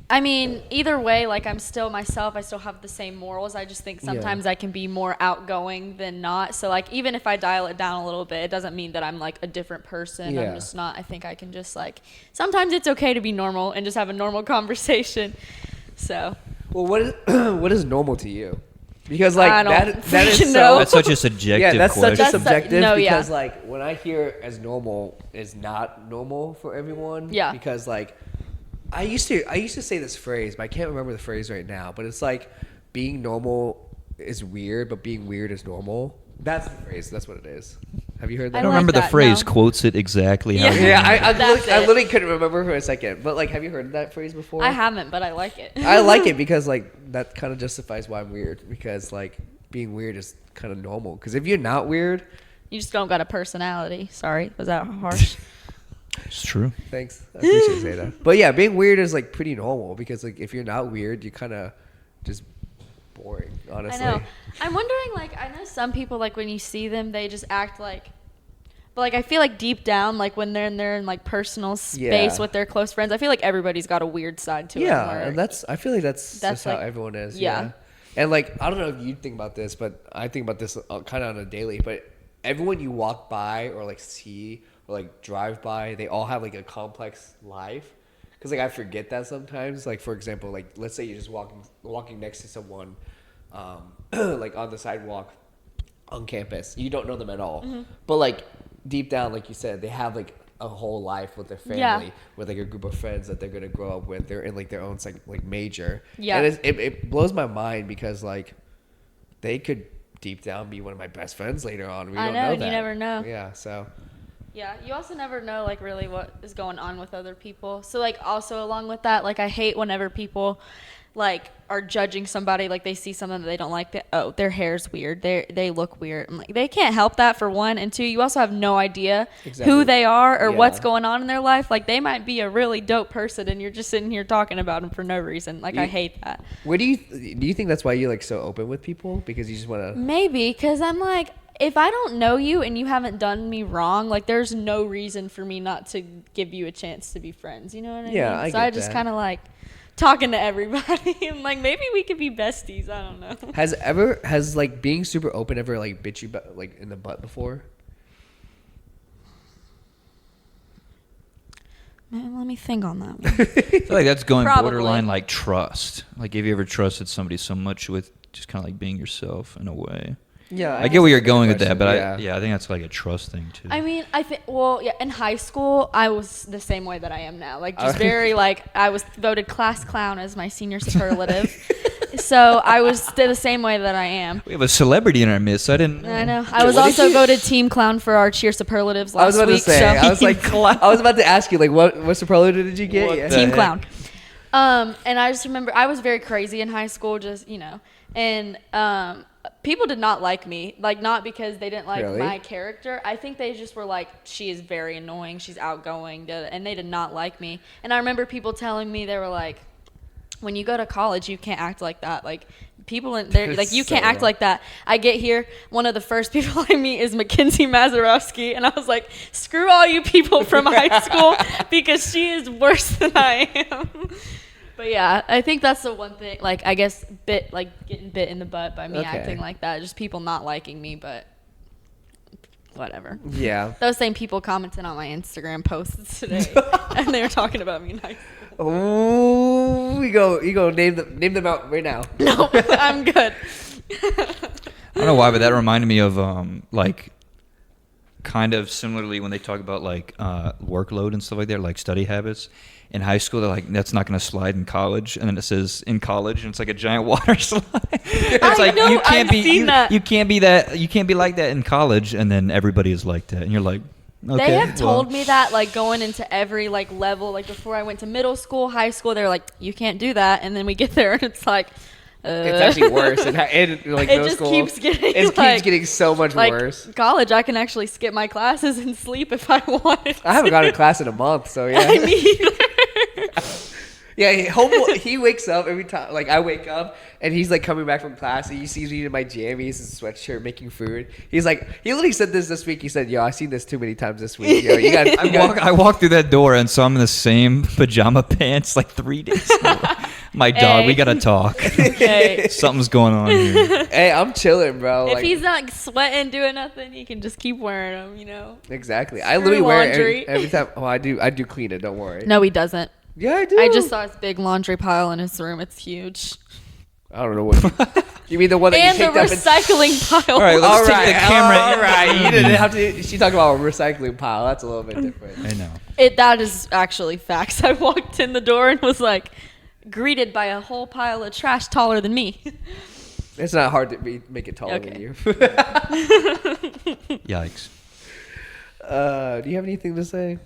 I mean, either way, like I'm still myself. I still have the same morals. I just think sometimes I can be more outgoing than not. So like even if I dial it down a little bit, it doesn't mean that I'm like a different person. Yeah. I'm just not. I think I can just like, sometimes it's okay to be normal and just have a normal conversation. So. Well, what is normal to you? Because like I don't that is freaking so. know. That's such a subjective Yeah, that's question. such a subjective. No, yeah. Because like when I hear as normal is not normal for everyone. Yeah. Because like I used to say this phrase, but I can't remember the phrase right now. But it's like being normal is weird, but being weird is normal. That's the phrase. That's what it is. Have you heard that? I don't like remember the that, phrase. no. Quotes it exactly how. Yeah. you Yeah, mean it. I literally couldn't remember for a second. But like, have you heard that phrase before? I haven't, but I like it. I like it because like that kind of justifies why I'm weird. Because like being weird is kind of normal. Because if you're not weird, You just don't got a personality. Sorry, was that harsh? It's true. thanks. I appreciate saying that. But yeah, being weird is like pretty normal because like if you're not weird, you kind of just boring. Honestly. I know. I'm wondering, like, I know some people, like, when you see them, they just act like, but like I feel like deep down, like when they're in like personal space Yeah. with their close friends, I feel like everybody's got a weird side to it. Yeah, where- and I feel like that's just how like- everyone is. yeah. Yeah. And like I don't know if you think about this, but I think about this kind of on a daily. But everyone you walk by or like see or like drive by, they all have like a complex life. Because like I forget that sometimes. Like for example, like let's say you're just walking next to someone, like on the sidewalk, on campus. You don't know them at all, but like deep down, like you said, they have like a whole life with their family, Yeah. with like a group of friends that they're gonna grow up with. They're in like their own like major. Yeah. And it blows my mind because like they could deep down be one of my best friends later on. We I don't know, know and that. you never know. Yeah. So. Yeah, you also never know, like, really what is going on with other people. So, like, also along with that, like, I hate whenever people, like, are judging somebody, like, they see something that they don't like, that, oh, their hair's weird, they look weird. I'm like, they can't help that, for one, and two, you also have no idea Exactly. who they are or Yeah. what's going on in their life. Like, they might be a really dope person, and you're just sitting here talking about them for no reason. Like, I hate that. Where do you think that's why you're like so open with people? Because you just want to. Maybe, because I'm like, if I don't know you and you haven't done me wrong, like there's no reason for me not to give you a chance to be friends. You know what I Yeah, mean? I So get I just that. kind of like talking to everybody. I'm like, maybe we could be besties. I don't know. Has like being super open ever like bit you like in the butt before? Man, let me think on that one. I feel like that's going Probably. borderline like trust. Like, have you ever trusted somebody so much with just kind of like being yourself in a way? Yeah, I get where you're going with that, but yeah. I think that's like a trust thing too. I mean, I think, well, yeah, in high school, I was the same way that I am now. Like, just Oh. very, like, I was voted class clown as my senior superlative. So I was the same way that I am. We have a celebrity in our midst. I didn't know. I know. I was What did also you- voted team clown for our cheer superlatives last I was about week. to say. so I was like, I was about to ask you like, what superlative did you get? What Yeah. the team heck? clown. And I just remember I was very crazy in high school, just, you know, and people did not like me, like, not because they didn't like Really? my character. I think they just were like, she is very annoying, she's outgoing, and they did not like me. And I remember people telling me, they were like, when you go to college, you can't act like that. Like, people in there, like, you So can't act wrong. like that. I get here, one of the first people I meet is Mackenzie Mazarowski, and I was like, screw all you people from high school, because she is worse than I am. But yeah, I think that's the one thing. Like, I guess getting bit in the butt by me acting like that. Just people not liking me, but whatever. Yeah. Those same people commented on my Instagram posts today, and they were talking about me nice. Oh, you go name them out right now. No, I'm good. I don't know why, but that reminded me of like kind of similarly when they talk about like workload and stuff like that, like study habits. In high school, they're like, that's not going to slide in college, and then it says in college, and it's like a giant water slide. It's like know, you can't I've seen that. you can't be that, you can't be like that in college, and then everybody is like that, and you're like, okay. They have told me that, like, going into every like level, like before I went to middle school, high school, they're like, you can't do that, and then we get there, and it's like. It's actually worse. And like it middle just school, keeps getting. It keeps getting so much like, worse. College, I can actually skip my classes and sleep if I wanted. I haven't gone to class in a month, so yeah. Me either. Yeah, he wakes up every time. Like, I wake up, and he's, like, coming back from class, and he sees me in my jammies and sweatshirt making food. He's like, he literally said this week. He said, yo, I've seen this too many times this week. Yo, I walked through that door, and so I'm in the same pajama pants like 3 days ago. My dog, we got to talk. Hey. Something's going on here. Hey, I'm chilling, bro. If like, he's not sweating, doing nothing, he can just keep wearing them, you know? Exactly. I Screw literally wear it laundry. every time. Oh, I do clean it. Don't worry. No, he doesn't. Yeah, I do. I just saw his big laundry pile in his room. It's huge. I don't know what. You mean the one that And you the picked up? recycling pile. All right, let's take the camera. All right, you didn't have to. She talked about a recycling pile. That's a little bit different. I know. That is actually facts. I walked in the door and was like greeted by a whole pile of trash taller than me. It's not hard to make it taller than Okay. you. Yikes. Do you have anything to say?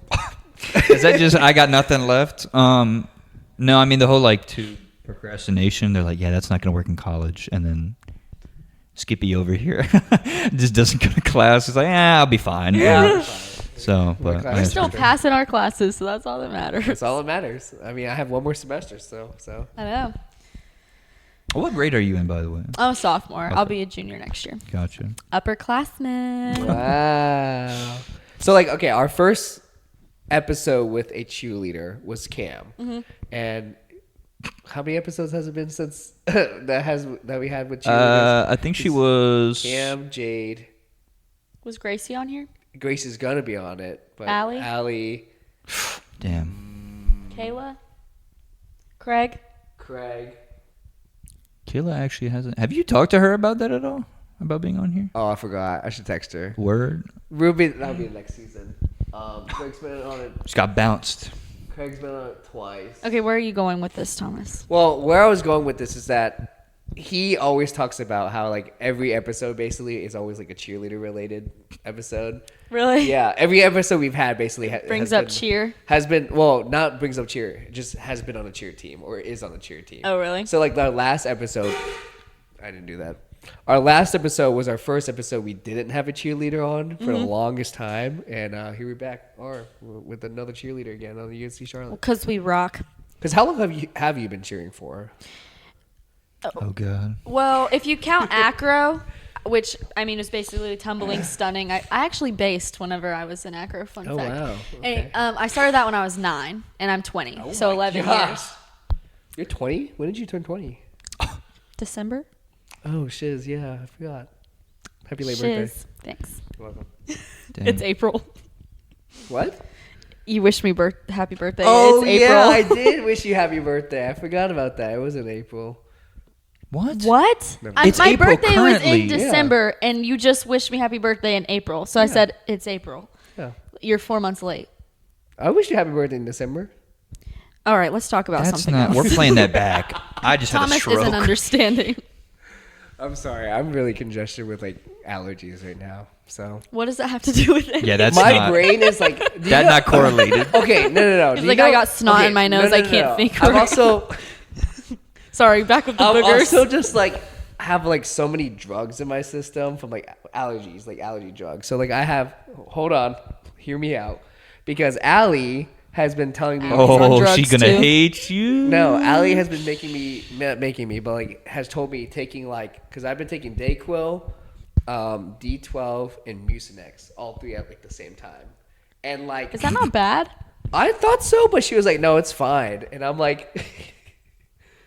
Is that just I got nothing left? No, I mean the whole like procrastination. They're like, yeah, that's not gonna work in college, and then Skippy over here just doesn't go to class. It's like, I'll be fine. Yeah. So, but We're We're still passing our classes, so that's all that matters. That's all that matters. I mean, I have one more semester still, so. I know. What grade are you in, by the way? I'm a sophomore. I'll Okay. be a junior next year. Gotcha. Upperclassman. Wow. So, like, okay, our first episode with a cheerleader was Cam, and how many episodes has it been since that we had with cheerleaders? I think she was. Cam, Jade, Was Gracie on here? Grace is gonna be on it, but Allie? Allie, Damn. Kayla? Craig? Craig. Kayla actually hasn't. Have you talked to her about that at all? About being on here? Oh, I forgot. I should text her. Word. Ruby, that'll be next season. Craig's been on it. Just got bounced. Craig's been on it twice. Okay, where are you going with this, Thomas? Well, where I was going with this is that he always talks about how like every episode basically is always like a cheerleader related episode. Really? Yeah, every episode we've had basically Brings has up been, cheer. Has been well, not brings up cheer, just has been on a cheer team or is on the cheer team. Oh, really? So like the last episode, I didn't do that. Our last episode was our first episode we didn't have a cheerleader on for the longest time, and here we're back, with another cheerleader again on the UNC Charlotte. Because we rock. Because how long have you been cheering for? Oh god. Well, if you count acro, which, I mean, is basically tumbling, stunning. I actually based whenever I was in acro, fun Oh, fact. wow. Okay. And, I started that when I was 9, and I'm 20, so 11 years. You're 20? When did you turn 20? December? Oh, shiz, yeah, I forgot. Happy late birthday. Shiz. Thanks. You're welcome. Damn. It's April. What? You wish me happy birthday. Oh, it's April. yeah, I did wish you happy birthday. I forgot about that. It was in April. What? What? It's My April birthday was currently. in Yeah. December, and you just wished me happy birthday in April. So I said, it's April. Yeah. You're 4 months late. I wish you happy birthday in December. All right, let's talk about That's something not. else. We're playing that back. I just had a Thomas stroke. isn't understanding. I'm sorry. I'm really congested with like allergies right now. So What does that have to do with it? Yeah, that's my not. brain is like That not correlated. Okay, no. It's Do like you I know- got snot in my nose. I can't think I'm right also Sorry, back with the I'm boogers. also just like have like so many drugs in my system from like allergies, like allergy drugs. So like I have. Hold on, hear me out, because Allie has been telling me. Allie's on Oh, drugs she gonna too. hate you. No, Allie has been making me, not making me, but like has told me taking like, because I've been taking Dayquil, D12, and Mucinex, all three at like the same time. And like, Is that not bad? I thought so, but she was like, no, it's fine. And I'm like,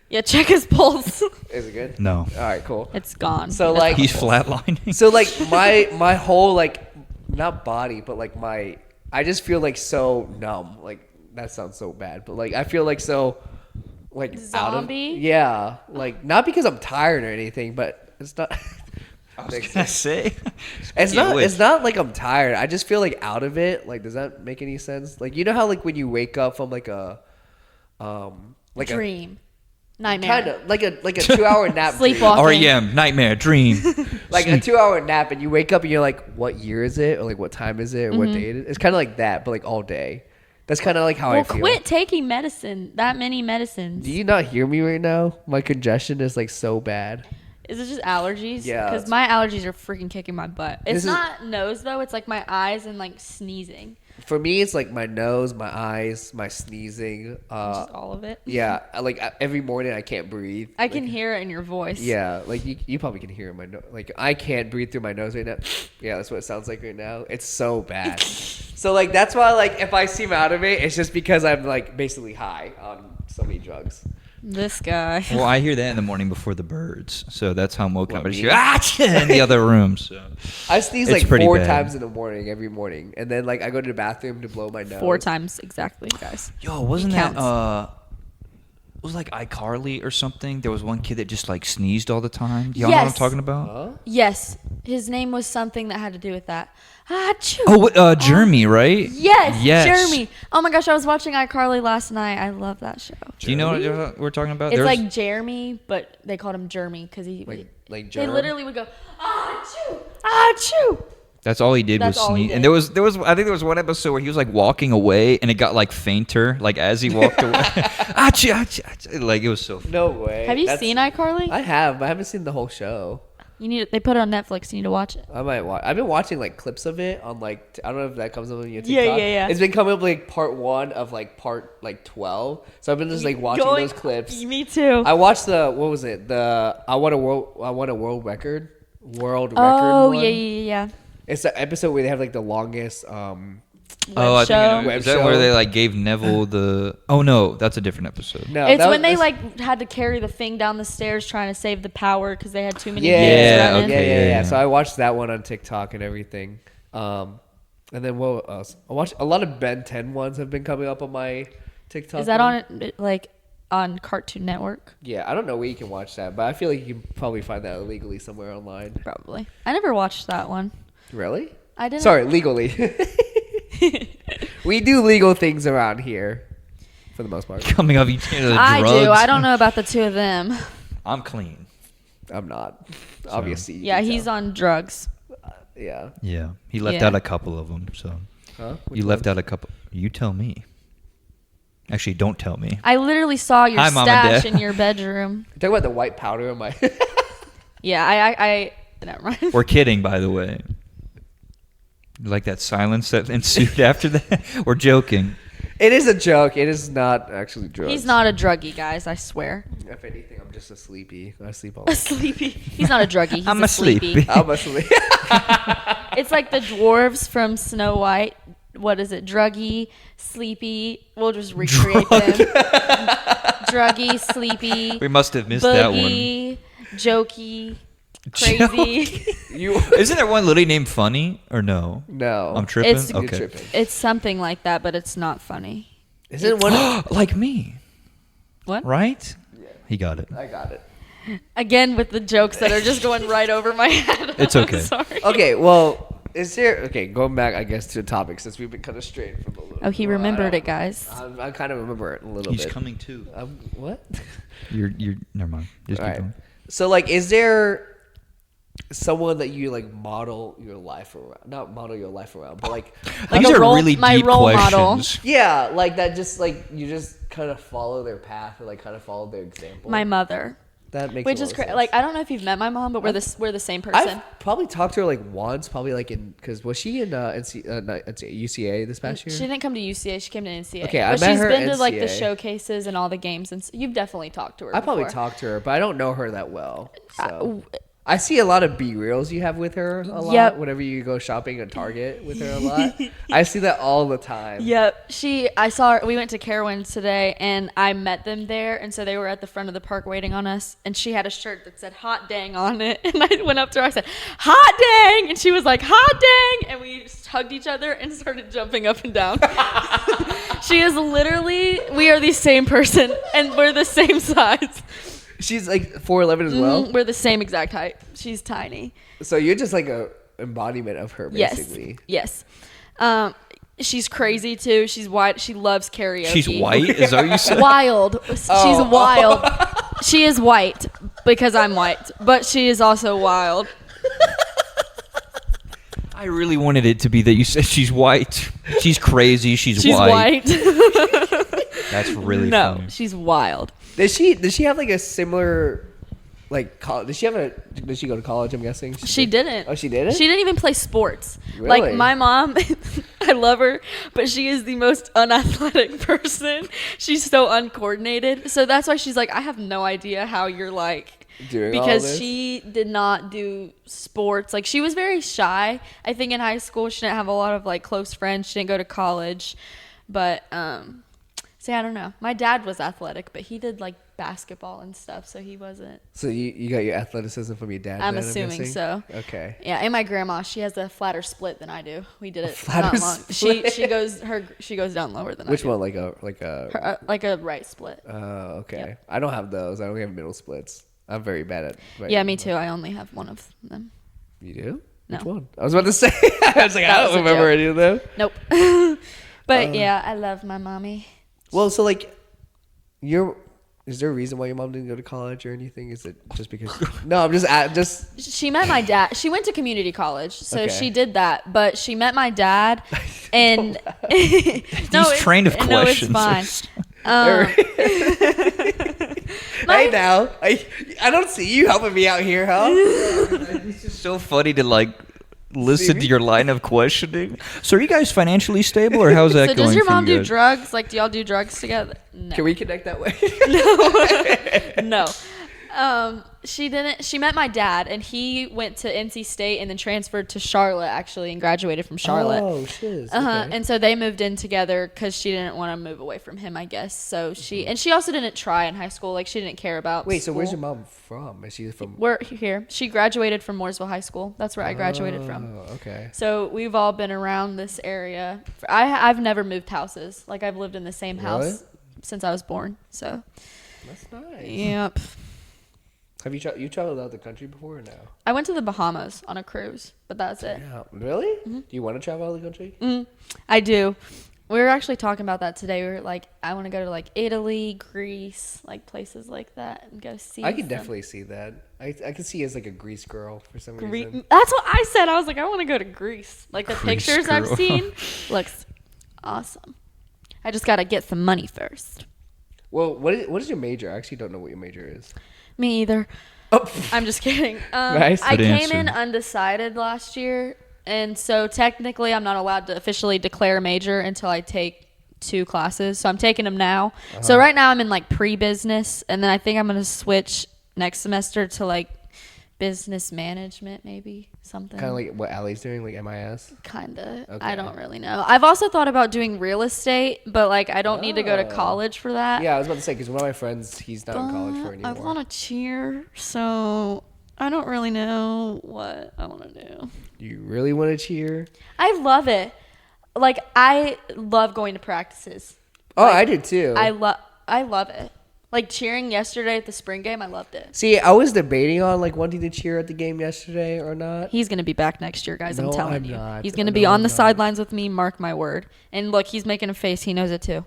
Yeah, check his pulse. Is it good? No. All right, cool. It's gone. So, He doesn't like- have a He's pulse. flatlining. So like my whole like not body, but like I just feel like so numb. Like that sounds so bad, but like I feel like so like Zombie? out of yeah. Like not because I'm tired or anything, but it's not. I was gonna say. It's Yeah, not. which- It's not like I'm tired. I just feel like out of it. Like, does that make any sense? Like, you know how like when you wake up from like a, like Dream. Nightmare. kind of like a 2 hour nap. dream. Sleepwalking. REM, nightmare, dream. Like a 2 hour nap, and you wake up and you're like, what year is it, or like what time is it, or what day it is? It's kind of like that, but like all day. That's kind of like how I Well, feel. quit taking medicine. That many medicines. Do you not hear me right now? My congestion is like so bad. Is it just allergies? Yeah, Because it's- my allergies are freaking kicking my butt. It's This is- not nose though. It's like my eyes and like sneezing. For me, it's like my nose, my eyes, my sneezing. Just all of it. Yeah, like every morning I can't breathe. I can hear it in your voice. Yeah, like you probably can hear it in my nose. Like I can't breathe through my nose right now. Yeah, that's what it sounds like right now. It's so bad. So like that's why like if I seem out of it, it's just because I'm like basically high on so many drugs. This guy. Well, I hear that in the morning before the birds, so that's how I'm woken up. What, I just me? hear ah in the other room. So I sneeze It's like pretty 4 bad. times in the morning every morning, and then like I go to the bathroom to blow my nose 4 times exactly, guys. yo, wasn't It that counts. it was like iCarly or something? There was one kid that just like sneezed all the time. Y'all know what I'm Yes. talking about? Huh? Yes, his name was something that had to do with that. Achoo. Oh, Jeremy, right? Yes, Yes. Jeremy. Oh my gosh, I was watching iCarly last night. I love that show. Do you know what we're talking about? It's There's- like Jeremy, but they called him Jeremy because he. Like they germ? literally would go achoo, achoo. That's all he did That's was all he sneeze. And did. there was I think there was one episode where he was like walking away and it got like fainter like as he walked away. Achoo, achoo, achoo. Like it was so funny. No way. Have you That's- seen iCarly? I have, but I haven't seen the whole show. You need. They put it on Netflix. You need to watch it. I might watch. I've been watching like clips of it on like I don't know if that comes up on your Yeah, TikTok. yeah. It's been coming up like part 1 of like part like 12. So I've been just like watching those clips. Me too. I watched the what was it? The I want a world record. World record. Oh one. yeah. It's the episode where they have like the longest. Oh, I think I know. Web Is that where show. they like gave Neville the? Oh no, that's a different episode. No, It's that when was- they like had to carry the thing down the stairs trying to save the power because they had too many Yeah, kids Yeah, running. okay. yeah. So I watched that one on TikTok and everything. And then what else? I watched a lot of Ben 10 ones have been coming up on my TikTok. Is that one. on like on Cartoon Network? Yeah, I don't know where you can watch that, but I feel like you can probably find that illegally somewhere online. Probably. I never watched that one. Really? I didn't. Sorry, legally. We do legal things around here, for the most part. Coming up, each the I drugs. do. I don't know about the two of them. I'm clean. I'm not. Obviously. you Yeah, can he's tell. on drugs. Yeah. Yeah, he left Yeah. out a couple of them. So Huh? Which you left one? out a couple. You tell me. Actually, don't tell me. I literally saw your Hi, Mom and stash Dad. in your bedroom. You talking about the white powder on my. Yeah, I never mind. We're kidding, by the way. You like that silence that ensued after that? We're joking. It is a joke. It is not actually drugs. He's not a druggie, guys. I swear. If anything, I'm just a sleepy. I sleep all. A sleepy. He's not a druggie. He's I'm a a sleepy. sleepy. I'm a sleep. It's like the dwarves from Snow White. What is it? Druggy, sleepy. We'll just recreate them. Druggy, sleepy. We must have missed that one. Boogie, jokey, crazy. You. Isn't there one literally named Funny or no? No. I'm tripping. It's- You're okay. tripping. It's something like that, but it's not funny. Isn't one? Like me, What? right? Yeah. He got it. I got it. Again with the jokes that are just going right over my head. It's I'm okay. sorry. Okay. Well, is there? Okay, going back, I guess, to the topic since we've been kind of strayed from a little. Oh, he remembered it, guys. I kind of remember it a little He's bit. coming too. What? You're. Never mind. Just keep Alright. going. So, like, is there someone that you like model your life around? Not model your life around, but like, Like These a are role- really my deep role questions. model. yeah, like that. Just like you just kind of follow their path or like kind of follow their example. My mother, that makes which a is lot of crazy. sense. Like I don't know if you've met my mom, but we're the same person. I've probably talked to her like once, probably like in because was she in UCA this past year? She didn't come to UCA. She came to NCA. Okay, I but met she's her been to like the NCA. showcases and all the games, and you've definitely talked to her. I probably before. talked to her, but I don't know her that well. So I see a lot of B-reels you have with her a lot. Yep. Whenever you go shopping at Target with her a lot. I see that all the time. Yep. I saw her. We went to Carowinds today, and I met them there, and so they were at the front of the park waiting on us, and she had a shirt that said "Hot Dang" on it, and I went up to her. I said, "Hot dang," and she was like, "Hot dang," and we just hugged each other and started jumping up and down. She is literally. We are the same person, and we're the same size. She's like 4'11" as well. We're the same exact height. She's tiny. So you're just like a embodiment of her, basically. Yes. She's crazy too. She's white. She loves karaoke. She's white? Is that what you said? Wild. She's wild. She is white because I'm white, but she is also wild. I really wanted it to be that you said she's white. She's crazy. She's white. That's really funny. No, she's wild. Does she have like a similar like does she go to college, I'm guessing? She didn't. Oh, she didn't? She didn't even play sports. Really? Like my mom, I love her, but she is the most unathletic person. She's so uncoordinated. So that's why she's like, I have no idea how you're like doing because all this? she did not do sports. Like she was very shy. I think in high school she didn't have a lot of like close friends. She didn't go to college. But see, I don't know. My dad was athletic, but he did like basketball and stuff, so he wasn't. So you got your athleticism from your dad? I'm then, assuming guessing? so. Okay. Yeah, and my grandma, she has a flatter split than I do. We did it flatter not long. split? She goes down lower than I do. Which one? Like a right split. Oh, okay. Yep. I don't have those. I only have middle splits. I'm very bad at. Yeah, me too. I only have one of them. You do? No. Which one? I was about to say. I was like, That I was don't a remember joke. any of them. Nope. But yeah, I love my mommy. Well, so like, is there a reason why your mom didn't go to college or anything? Is it just because? No, I'm just. She met my dad. She went to community college, so Okay. she did that. But she met my dad, and These train of questions. No, are it's fine. Hey now, I don't see you helping me out here, huh? It's just so funny to like listen to your line of questioning. So are you guys financially stable, or how's that So going? does your for mom you do guys? drugs? Like, do y'all do drugs together? No. Can we connect that way? No. She didn't. She met my dad, and he went to NC State and then transferred to Charlotte, actually, and graduated from Charlotte. Oh, shiz. Uh-huh. Okay. And so they moved in together because she didn't want to move away from him, I guess. So she also didn't try in high school. Like, she didn't care about Wait, so where's your school. mom from? Is she from? We're here. She graduated from Mooresville High School. That's where I graduated from. Oh, okay. So we've all been around this area. I've never moved houses. Like, I've lived in the same house Really? since I was born. So, That's nice. yep. Have you traveled out the country before or no? I went to the Bahamas on a cruise, but that's it. Yeah. Really? Do you want to travel out the country? I do. We were actually talking about that today. We were like, I want to go to like Italy, Greece, like places like that, and go see. I can some- definitely see that. I can see you as like a Greece girl for some reason. That's what I said. I was like, I want to go to Greece. Like the Greece pictures I've girl. seen, looks awesome. I just gotta get some money first. Well, what is your major? I actually don't know what your major is. Me either. Oh, I'm just kidding. Nice. I Good came answer. in undecided last year, and so technically I'm not allowed to officially declare a major until I take 2 classes. So I'm taking them now. So right now I'm in like pre-business, and then I think I'm going to switch next semester to like business management, maybe something. kind of like what Allie's doing, like MIS. Kinda. Okay. I don't really know. I've also thought about doing real estate, but like I don't need to go to college for that. Yeah, I was about to say because one of my friends, he's not in college for I anymore. want to cheer, so I don't really know what I want to do. You really want to cheer? I love it. Like I love going to practices. Oh, Like, I did too. I love it. Like cheering yesterday at the spring game, I loved it. See, I was debating on like wanting to cheer at the game yesterday or not. He's gonna be back next year, guys. No, I'm telling I'm you. not. He's gonna No, be on I'm the not. sidelines with me. Mark my word. And look, he's making a face. He knows it too.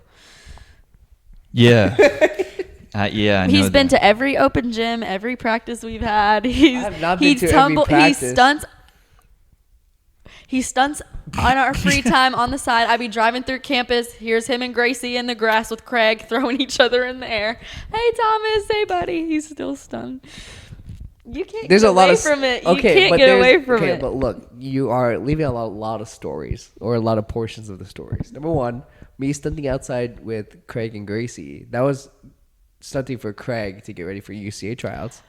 Yeah. Yeah. I know He's been that. to every open gym, every practice we've had. I have not been to every practice. He stunts on our free time on the side. I'd be driving through campus. Here's him and Gracie in the grass with Craig throwing each other in the air. Hey, Thomas. Hey, buddy. He's still stunned. You can't There's get a lot away of from it. You okay, can't but get there's- away from okay, it. but look, you are leaving a lot of stories or a lot of portions of the stories. Number one, me stunting outside with Craig and Gracie. That was stunting for Craig to get ready for UCA tryouts.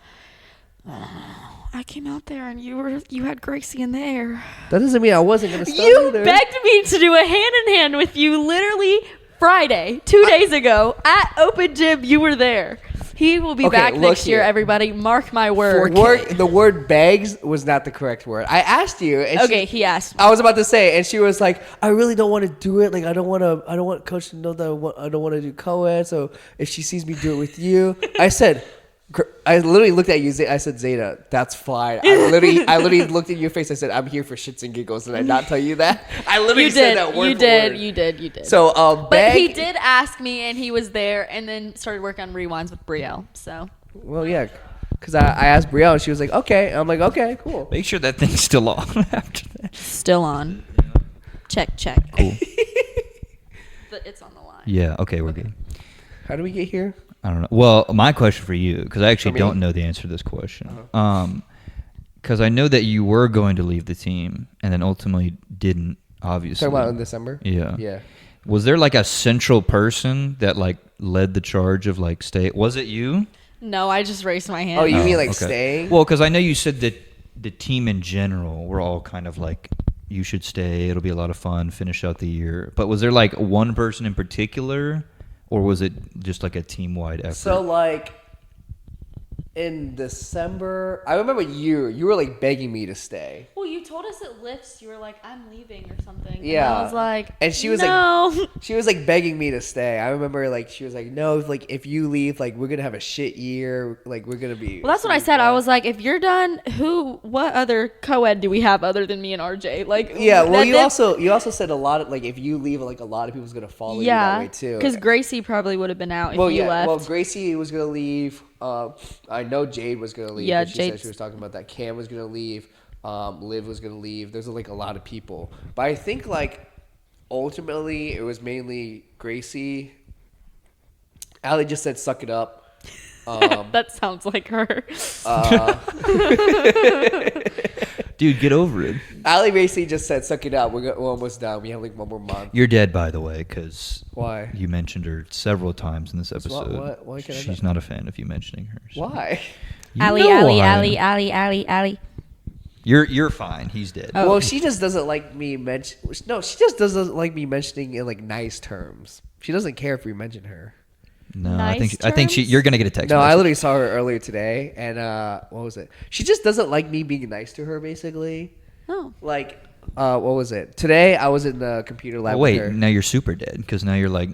I came out there and you had Gracie in there. That doesn't mean I wasn't gonna stop You either. begged me to do a hand in hand with you literally Friday, 2 days ago at Open Gym. You were there. He will be Okay, back look next year. here. Everybody, mark my word. The word begs was not the correct word. I asked you. And Okay, he asked me. I was about to say, and she was like, "I really don't want to do it. Like, I don't want Coach to know that I don't want to do co-ed. So if she sees me do it with you," I literally looked at you. I said, "Zayda, that's fine." I literally looked at your face. I said, "I'm here for shits and giggles." Did I not tell you that? I literally You said did. that word You for did. word. You did. You did. So, but beg. he did ask me, and he was there, and then started working on rewinds with Brielle. So Well, yeah, because I asked Brielle, and she was like, "Okay." I'm like, "Okay, cool." Make sure that thing's still on after that. still on. Check. Cool. But it's on the line. Yeah. Okay, we're good. How do we get here? I don't know. Well, my question for you, because I actually For me? don't know the answer to this question. Because I know that you were going to leave the team and then ultimately didn't. Obviously. Talking about in December. Yeah. Yeah. Was there like a central person that like led the charge of like stay? Was it you? No, I just raised my hand. Oh, you mean like okay. staying? Well, because I know you said that the team in general were all kind of like, you should stay. It'll be a lot of fun. Finish out the year. But was there like one person in particular, or was it just like a team-wide effort? So like in December, I remember you were like begging me to stay. Well, you told us at lifts you were like, I'm leaving or something. Yeah. And I was like, And she was no. like, she was like begging me to stay. I remember like she was like, no, like if you leave, like we're gonna have a shit year. Like we're gonna be. Well, that's what I said. I was like, if you're done, what other co-ed do we have other than me and RJ? Like, Yeah. Well, you that- also said a lot of like if you leave, like a lot of people's gonna follow you that yeah, way too. because Gracie probably would have been out if you left. Well, Gracie was gonna leave. I know Jade was gonna leave. Yeah, She said Jade's- she was talking about that. Cam was gonna leave. Liv was gonna leave. There's like a lot of people, but I think like ultimately it was mainly Gracie. Allie just said, "Suck it up." That sounds like her. Dude, get over it. Allie basically just said, "Suck it up. We're almost done. We have like one more month." You're dead, by the way, because Why? you mentioned her several times in this episode. what? Why can't I She's not- not a fan of you mentioning her. so- Why? You Allie, know Allie, why. Allie, Allie, Allie. You're fine. He's dead. Oh. Well, she just doesn't like me mention. No, she just doesn't like me mentioning in like nice terms. She doesn't care if we mention her. No, Nice I think terms? you're gonna get a text. No, I message. literally saw her earlier today, and what was it? She just doesn't like me being nice to her, basically. Oh. Like, what was it? Today, I was in the computer lab Oh, with wait, her. now you're super dead because now you're like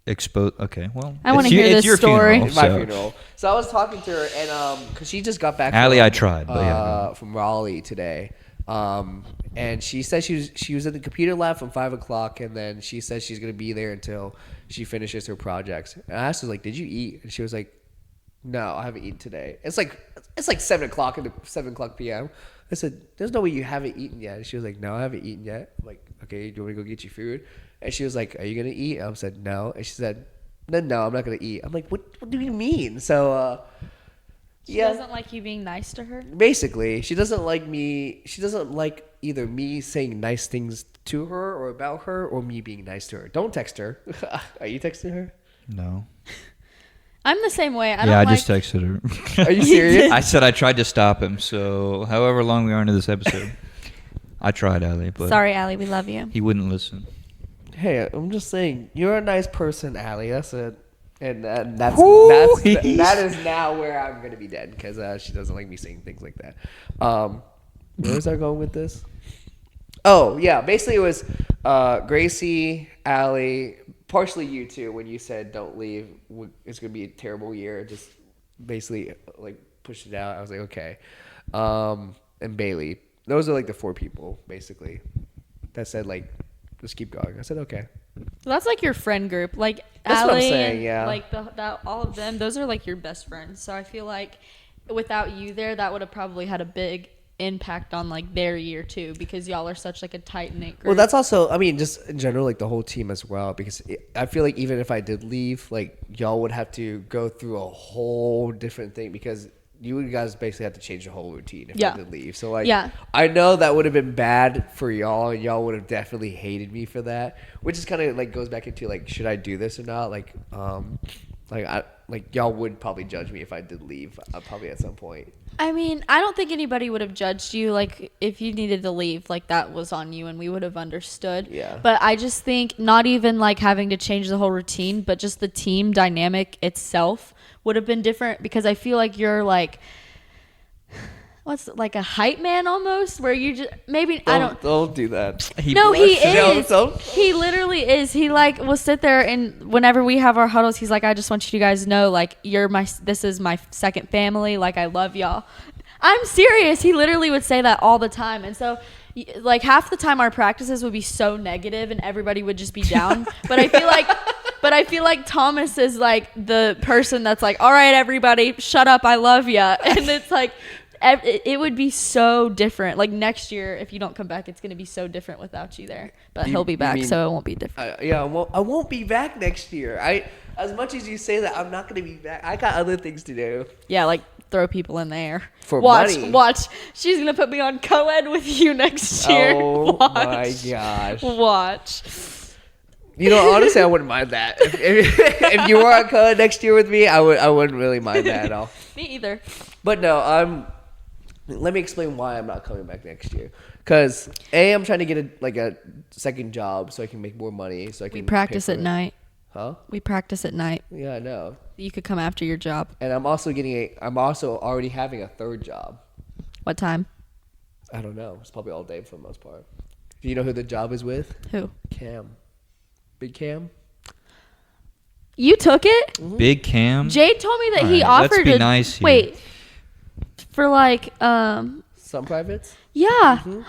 exposed. Okay, well, I wanna it's your- hear it's this your story. funeral, It's my so- funeral. So I was talking to her, and because she just got back. Allie, from, I tried, but yeah. from Raleigh today. And she said she was in the computer lab from 5 o'clock, and then she said she's gonna be there until she finishes her projects. And I asked her like, "Did you eat?" And she was like, "No, I haven't eaten today." It's like 7 o'clock 7 o'clock p.m. I said, "There's no way you haven't eaten yet." And she was like, "No, I haven't eaten yet." I'm like, "Okay, do you want me to go get you food?" And she was like, "Are you gonna eat?" I said, "No." And she said, "No, I'm not gonna eat." I'm like, "What do you mean?" So, She doesn't like you being nice to her? basically, she doesn't like me. She doesn't like either me saying nice things to her or about her, or me being nice to her. Don't text her. Are you texting her? No. I'm the same way. I Yeah, I don't just texted her. Are you serious? I said I tried to stop him. So, however long we are into this episode, I tried, Allie, but Sorry, Allie, we love you. he wouldn't listen. Hey, I'm just saying, you're a nice person, Allie. That's it. And that's Woo! that is now where I'm gonna be dead because she doesn't like me saying things like that. Where was I going with this? Oh yeah, basically it was Gracie, Allie, partially you too. When you said don't leave, it's gonna be a terrible year. Just basically like pushed it out. I was like okay, and Bailey. Those are like the 4 people basically that said like just keep going. I said okay. So that's like your friend group. Like That's what I'm Allie saying, and yeah. like all of them, those are like your best friends. So I feel like without you there, that would have probably had a big impact on like their year too, because y'all are such like a tight knit group. Well, that's also, I mean, just in general, like the whole team as well, because I feel like even if I did leave, like y'all would have to go through a whole different thing because you guys basically have to change the whole routine if I did leave. So like, Yeah. I know that would have been bad for y'all, and y'all would have definitely hated me for that, which is kind of like goes back into like, should I do this or not? Like y'all would probably judge me if I did leave, probably at some point. I mean, I don't think anybody would have judged you. Like, if you needed to leave, like, that was on you and we would have understood. Yeah. But I just think not even, like, having to change the whole routine, but just the team dynamic itself would have been different because I feel like you're, like, what's like a hype man almost where you just maybe don't do that. No, he is. Don't. He literally is. He like will sit there and whenever we have our huddles, he's like, I just want you guys to know, like, this is my second family. Like, I love y'all. I'm serious. He literally would say that all the time. And so like half the time our practices would be so negative and everybody would just be down. But I feel like Thomas is like the person that's like, all right, everybody, shut up. I love ya. And it's like, it would be so different. Like next year, if you don't come back, it's going to be so different without you there. But he'll be back, so it won't be different. I won't be back next year. As much as you say that, I'm not going to be back. I got other things to do. Yeah, like throw people in the air. For money. Watch. She's going to put me on co-ed with you next year. Oh, my gosh. Watch. You know, honestly, I wouldn't mind that. If you were on co-ed next year with me, I wouldn't really mind that at all. Me either. But no, let me explain why I'm not coming back next year. Because I'm trying to get a second job so I can make more money. So I can We practice at night. Huh? We practice at night. Yeah, I know. You could come after your job. And I'm also already having a third job. What time? I don't know. It's probably all day for the most part. Do you know who the job is with? Who? Cam. Big Cam. You took it? Mm-hmm. Big Cam. Jade told me that All he right, offered let's be nice here. Wait. For like Some privates? yeah. Mm-hmm.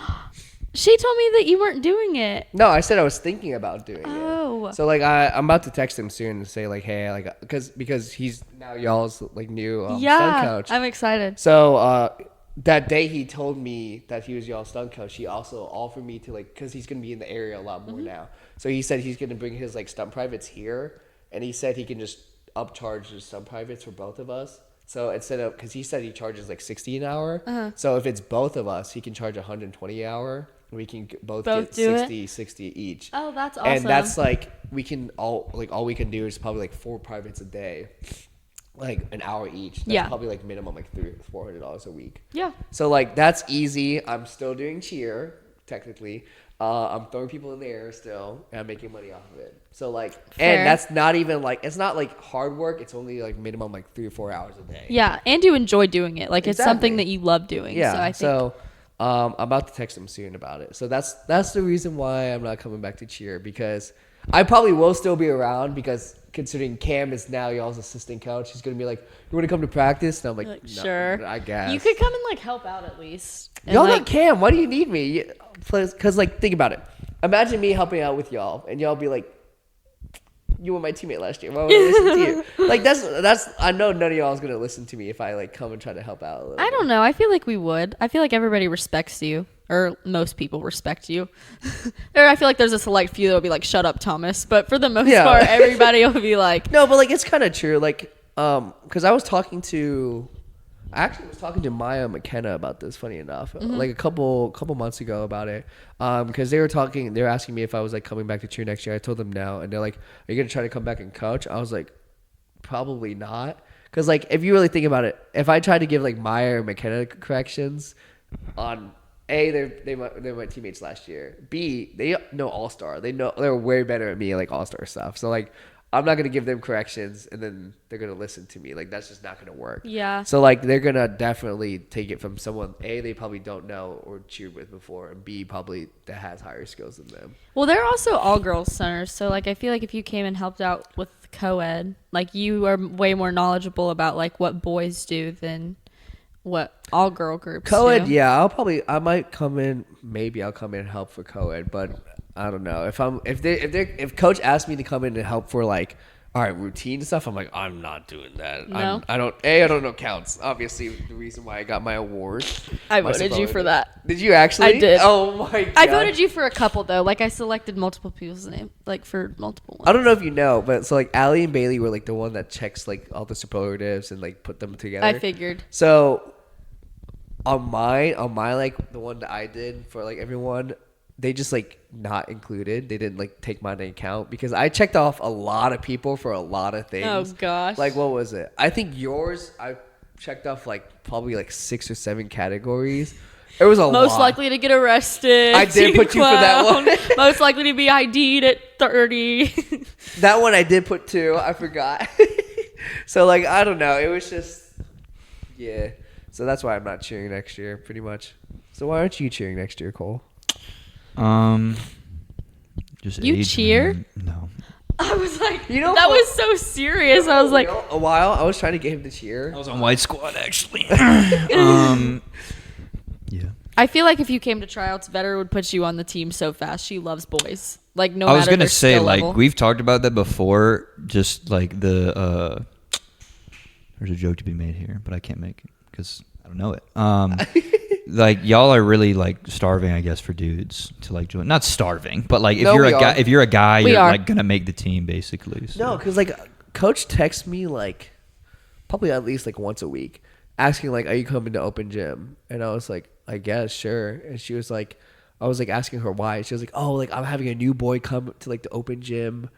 She told me that you weren't doing it. No, I said I was thinking about doing Oh. it. So like I'm about to text him soon and say like, hey, like because he's now y'all's like new stunt coach. I'm excited. So that day he told me that he was y'all's stunt coach. He also offered me to like because he's gonna be in the area a lot more now. So he said he's gonna bring his like stunt privates here, and he said he can just upcharge his stunt privates for both of us. So instead of because he said he charges like $60 an hour. So if it's both of us, he can charge $120 an hour. We can both get do 60 each. Oh, that's awesome. And that's like we can all we can do is probably like 4 privates a day, like an hour each. That's Yeah. probably like minimum like $400 a week. Yeah. So like that's easy. I'm still doing cheer technically. I'm throwing people in the air still, and I'm making money off of it. So like, Fair. and that's not even like it's not like hard work. It's only like minimum like 3 or 4 hours a day. Yeah, and you enjoy doing it. Like it's something Exactly. that you love doing. Yeah. So I think So I'm about to text him soon about it. So that's the reason why I'm not coming back to cheer because I probably will still be around because considering Cam is now y'all's assistant coach, he's gonna be like, "You want to come to practice?" And I'm like, like, no, sure. I guess you could come and like help out at least. And, y'all like, got Cam. Why do you need me? Because like think about it. Imagine me helping out with y'all, and y'all be like, "You were my teammate last year. Why would I listen to you?" Like that's. I know none of y'all is gonna listen to me if I like come and try to help out a little. I don't know. I feel like we would. I feel like everybody respects you, or most people respect you. Or I feel like there's a select few that will be like, "Shut up, Thomas." But for the most Yeah. part, everybody will be like, No, but like it's kind of true. Like, because I actually was talking to Maya McKenna about this. Funny enough, like a couple months ago about it. Because they were asking me if I was like coming back to cheer next year. I told them no, and they're like, "Are you gonna try to come back and coach?" I was like, "Probably not." Because like if you really think about it, if I tried to give like Maya or McKenna corrections on A, they're my teammates last year. B, they know All Star. They're way better at me at like All Star stuff. So like I'm not gonna give them corrections and then they're gonna listen to me. Like that's just not gonna work. Yeah. So like they're gonna definitely take it from someone A, they probably don't know or cheered with before, and B, probably that has higher skills than them. well, they're also all girls centers. So like I feel like if you came and helped out with co-ed, like you are way more knowledgeable about like what boys do than what all girl groups Co-ed, do. yeah, I might come in. Maybe I'll come in and help for co-ed, but I don't know if coach asked me to come in and help for like, all right, routine stuff. I'm like, I'm not doing that. No? I don't know counts. Obviously, the reason why I got my award. I My voted you for superlative. that. Did you actually? I did. Oh my god. I voted you for a couple though. Like I selected multiple people's name, like for multiple ones. I don't know if you know, but so like Allie and Bailey were like the one that checks like all the superlatives and like put them together. I figured. So on my like the one that I did for like everyone, they just like not included. They didn't like take mine into account because I checked off a lot of people for a lot of things. Oh gosh. Like what was it? I think yours checked off like probably like 6 or 7 categories. It was a lot. Most likely to get arrested. I did put you for that one. Most likely to be ID'd at 30. That one I did put 2. I forgot. So like I don't know. It was just yeah. So that's why I'm not cheering next year, pretty much. So why aren't you cheering next year, Cole? Just You age, cheer? man. No. I was like, You know that what- was so serious. I was like, A while I was trying to get him to cheer. I was on White Squad actually. Yeah. I feel like if you came to tryouts, Vetter would put you on the team so fast. She loves boys. Like no I was matter gonna their say skill like level. we've talked about that before. Just like the there's a joke to be made here, but I can't make it because I don't know it. Like y'all are really like starving, I guess, for dudes to like join. Not starving, but like if No, you're we a guy, are. if you're a guy, We you're are. like gonna make the team basically. So. No, because like Coach texts me like probably at least like once a week, asking like, "Are you coming to open gym?" And I was like, "I guess, sure." And she was like, I was like asking her why. She was like, "Oh, like I'm having a new boy come to like the open gym."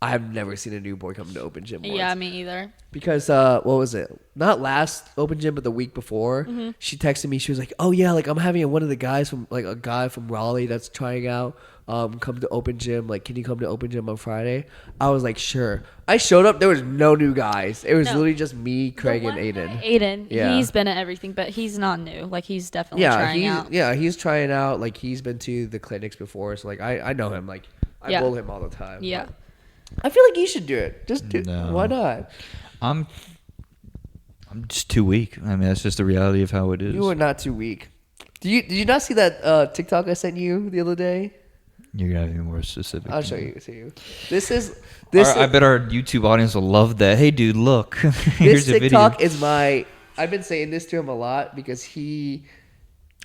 I've never seen a new boy come to open gym. yeah, once. me either. Because what was it? Not last open gym, but the week before. Mm-hmm. She texted me. She was like, "Oh yeah, like I'm having one of the guys from like a guy from Raleigh that's trying out. Come to open gym. Like, can you come to open gym on Friday?" I was like, "Sure." I showed up. There was no new guys. It was No. literally just me, Craig, and Aiden. Aiden, Yeah. he's been at everything, but he's not new. Like he's definitely trying out. He's trying out. Like he's been to the clinics before, so like I know him. Like I Yeah. bull him all the time. Yeah. but I feel like you should do it. Just do. No. Why not? I'm just too weak. I mean, that's just the reality of how it is. You are not too weak. Did you not see that TikTok I sent you the other day? You're gonna have to be more specific. I'll than show that. you to you. This is I bet our YouTube audience will love that. Hey, dude, look. this Here's a video. TikTok is my. I've been saying this to him a lot because he.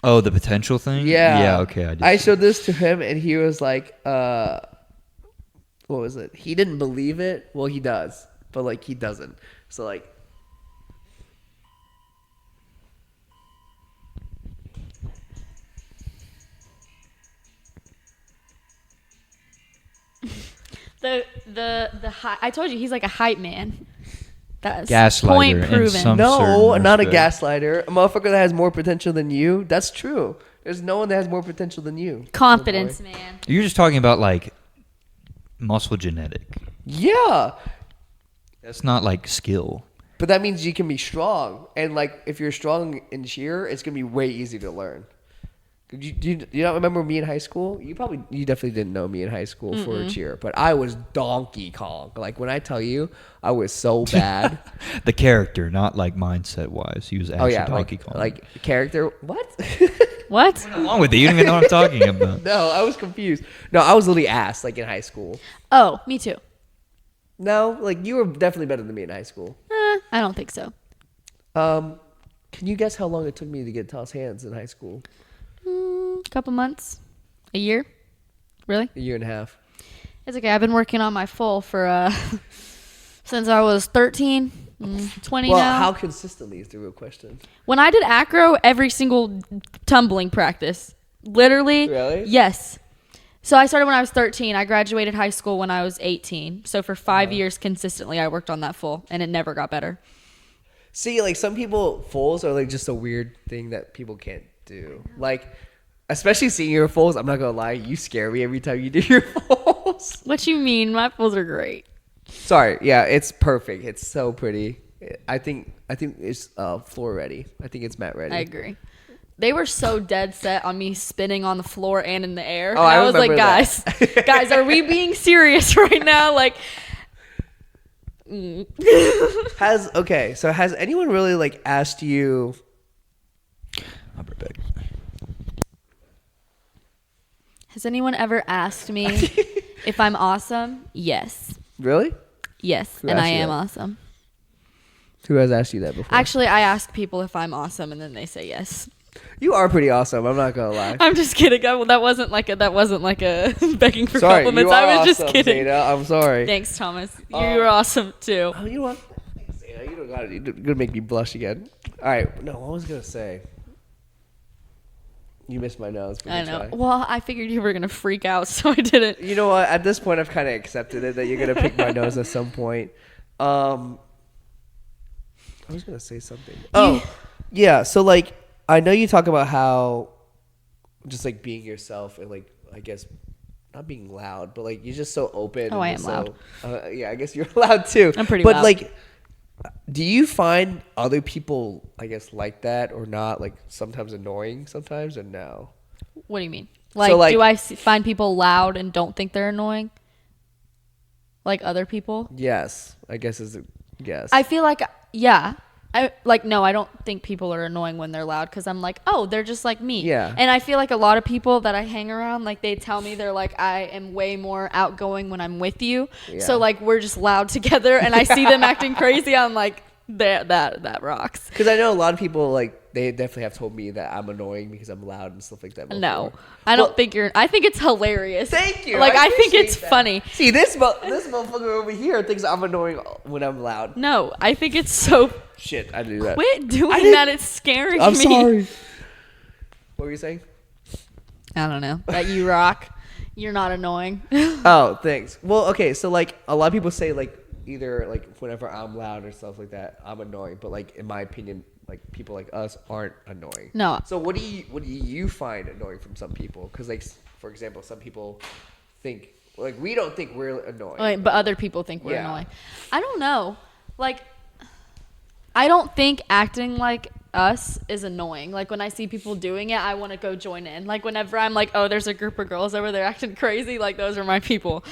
Oh, the potential thing. Yeah. Yeah. Okay. I showed this to him and he was like, what was it? He didn't believe it. Well, he does, but like he doesn't. So like. The I told you he's like a hype man. That's Gaslighter point in proven. some- No, certain not a respect. gaslighter. A motherfucker that has more potential than you. That's true. There's no one that has more potential than you. Confidence, Oh, boy. man. You're just talking about like muscle genetic. Yeah. That's not like skill. But that means you can be strong. And like if you're strong in cheer, it's gonna be way easier to learn. Do you not remember me in high school? You definitely didn't know me in high school for cheer, but I was Donkey Kong. Like when I tell you, I was so bad. The character, not like mindset wise. He was actually Oh yeah, Donkey Kong. like character. What? What? along with it, you don't even know what I'm talking about. No, I was confused. No, I was literally ass like in high school. Oh, me too. No, like you were definitely better than me in high school. I don't think so. Can you guess how long it took me to get toss hands in high school? Couple months, a year, really? A year and a half. It's okay. I've been working on my full for since I was 13, 20 Well, now. how consistently is the real question? When I did acro, every single tumbling practice, literally. Really? Yes. So I started when I was 13. I graduated high school when I was 18. So for 5 years consistently, I worked on that full, and it never got better. See, like some people, fulls are like just a weird thing that people can't do. Like, especially senior fulls. I'm not gonna lie, you scare me every time you do your fulls. What you mean? My fulls are great. Sorry, yeah, it's perfect. It's so pretty. I think it's floor ready. I think it's mat ready. I agree. They were so dead set on me spinning on the floor and in the air. Oh, And I I was like, remember guys, that. guys, are we being serious right now? Like, Has anyone really like asked you? I'll be right back. has anyone ever asked me if I'm awesome? Yes. Really? Yes. Who And I asked you am that? awesome. Who has asked you that before? Actually, I ask people if I'm awesome and then they say yes. You are pretty awesome. I'm not gonna lie. I'm just kidding. That wasn't like a begging for Sorry, compliments. you are I was just awesome, kidding. Zayda. I'm sorry. Thanks, Thomas. You're awesome too. Oh, you know what? Thanks, Zayda. You don't got it. You're gonna make me blush again. All right. No, what was I gonna say? You missed my nose. but I good know. try. Well, I figured you were gonna freak out, so I didn't. You know what? At this point, I've kind of accepted it that you're gonna pick my nose at some point. I was gonna say something. Oh, yeah. So like, I know you talk about how just like being yourself and like I guess not being loud, but like you're just so open. Oh, I and am so, loud. Yeah, I guess you're loud too. I'm pretty But loud. like, do you find other people, I guess, like that or not? Like sometimes annoying, sometimes or no? What do you mean? So, Like, do I find people loud and don't think they're annoying? Like other people? Yes, I guess is a yes. I feel like, no, I don't think people are annoying when they're loud because I'm like, oh, they're just like me. Yeah. And I feel like a lot of people that I hang around, like they tell me they're like, I am way more outgoing when I'm with you. Yeah. So like we're just loud together and I see them acting crazy. I'm like, that rocks. Because I know a lot of people like they definitely have told me that I'm annoying because I'm loud and stuff like that. Before. No, I don't think I think it's hilarious. Thank you. Like I think appreciate it's that. funny. See, this motherfucker over here thinks I'm annoying when I'm loud. No, I think it's so. Shit, I do that. Quit doing didn't- that. It's scaring I'm me. sorry. What were you saying? I don't know. That you rock. You're not annoying. Oh, thanks. Well, okay, so like a lot of people say like either like whenever I'm loud or stuff like that, I'm annoying. But like in my opinion, like people like us aren't annoying. No. So what do you find annoying from some people? Because like for example, some people think like we don't think we're annoying. Wait, but other people think we're Yeah. annoying. I don't know. Like, I don't think acting like us is annoying. Like when I see people doing it, I want to go join in. Like whenever I'm like, oh, there's a group of girls over there acting crazy. Like those are my people.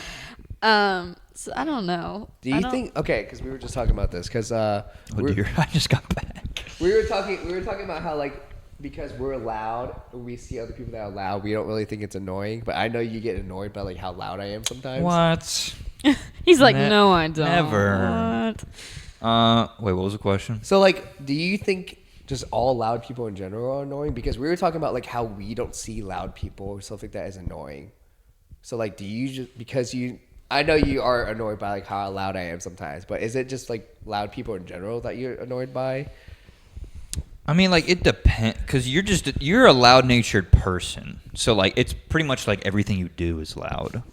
So I don't know. Do you think? Okay, because we were just talking about this. Because Oh dear, I just got back. we were talking about how like because we're loud, and we see other people that are loud, we don't really think it's annoying. But I know you get annoyed by like how loud I am sometimes. What? He's like, Ne- no, I don't. never. Wait, what was the question? So like, do you think just all loud people in general are annoying? Because we were talking about like how we don't see loud people or stuff like that as annoying. So like, do you just because you? I know you are annoyed by like how loud I am sometimes, but is it just like loud people in general that you're annoyed by? I mean, like it depends, because you're a loud-natured person. So like, it's pretty much like everything you do is loud.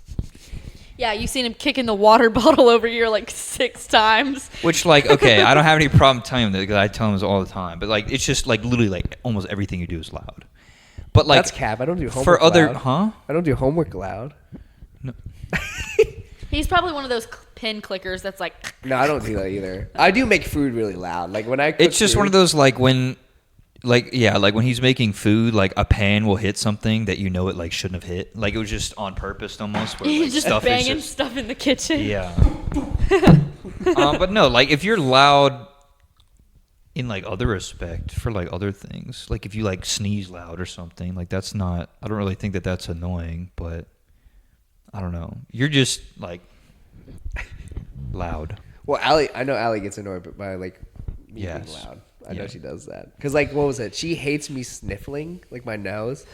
Yeah, you've seen him kicking the water bottle over here like 6 times. Which like, okay, I don't have any problem telling him that because I tell him this all the time. But like, it's just like literally like almost everything you do is loud. But like, That's cap. I don't do homework for other, loud. huh? I don't do homework loud. No. He's probably one of those pin clickers that's like. No, I don't do that either. I do make food really loud. Like when I cook It's just food, one of those like when, like yeah, like when he's making food, like a pan will hit something that you know it like shouldn't have hit. Like it was just on purpose almost. Where, He's like, just stuff is banging just- stuff in the kitchen. Yeah. But no, like if you're loud in like other respect for like other things, like if you like sneeze loud or something, like that's not. I don't really think that that's annoying, but I don't know. You're just like loud. Well, I know Allie gets annoyed by like me being Yes. loud. I know Yeah. she does that. Cause like, what was it? She hates me sniffling like my nose.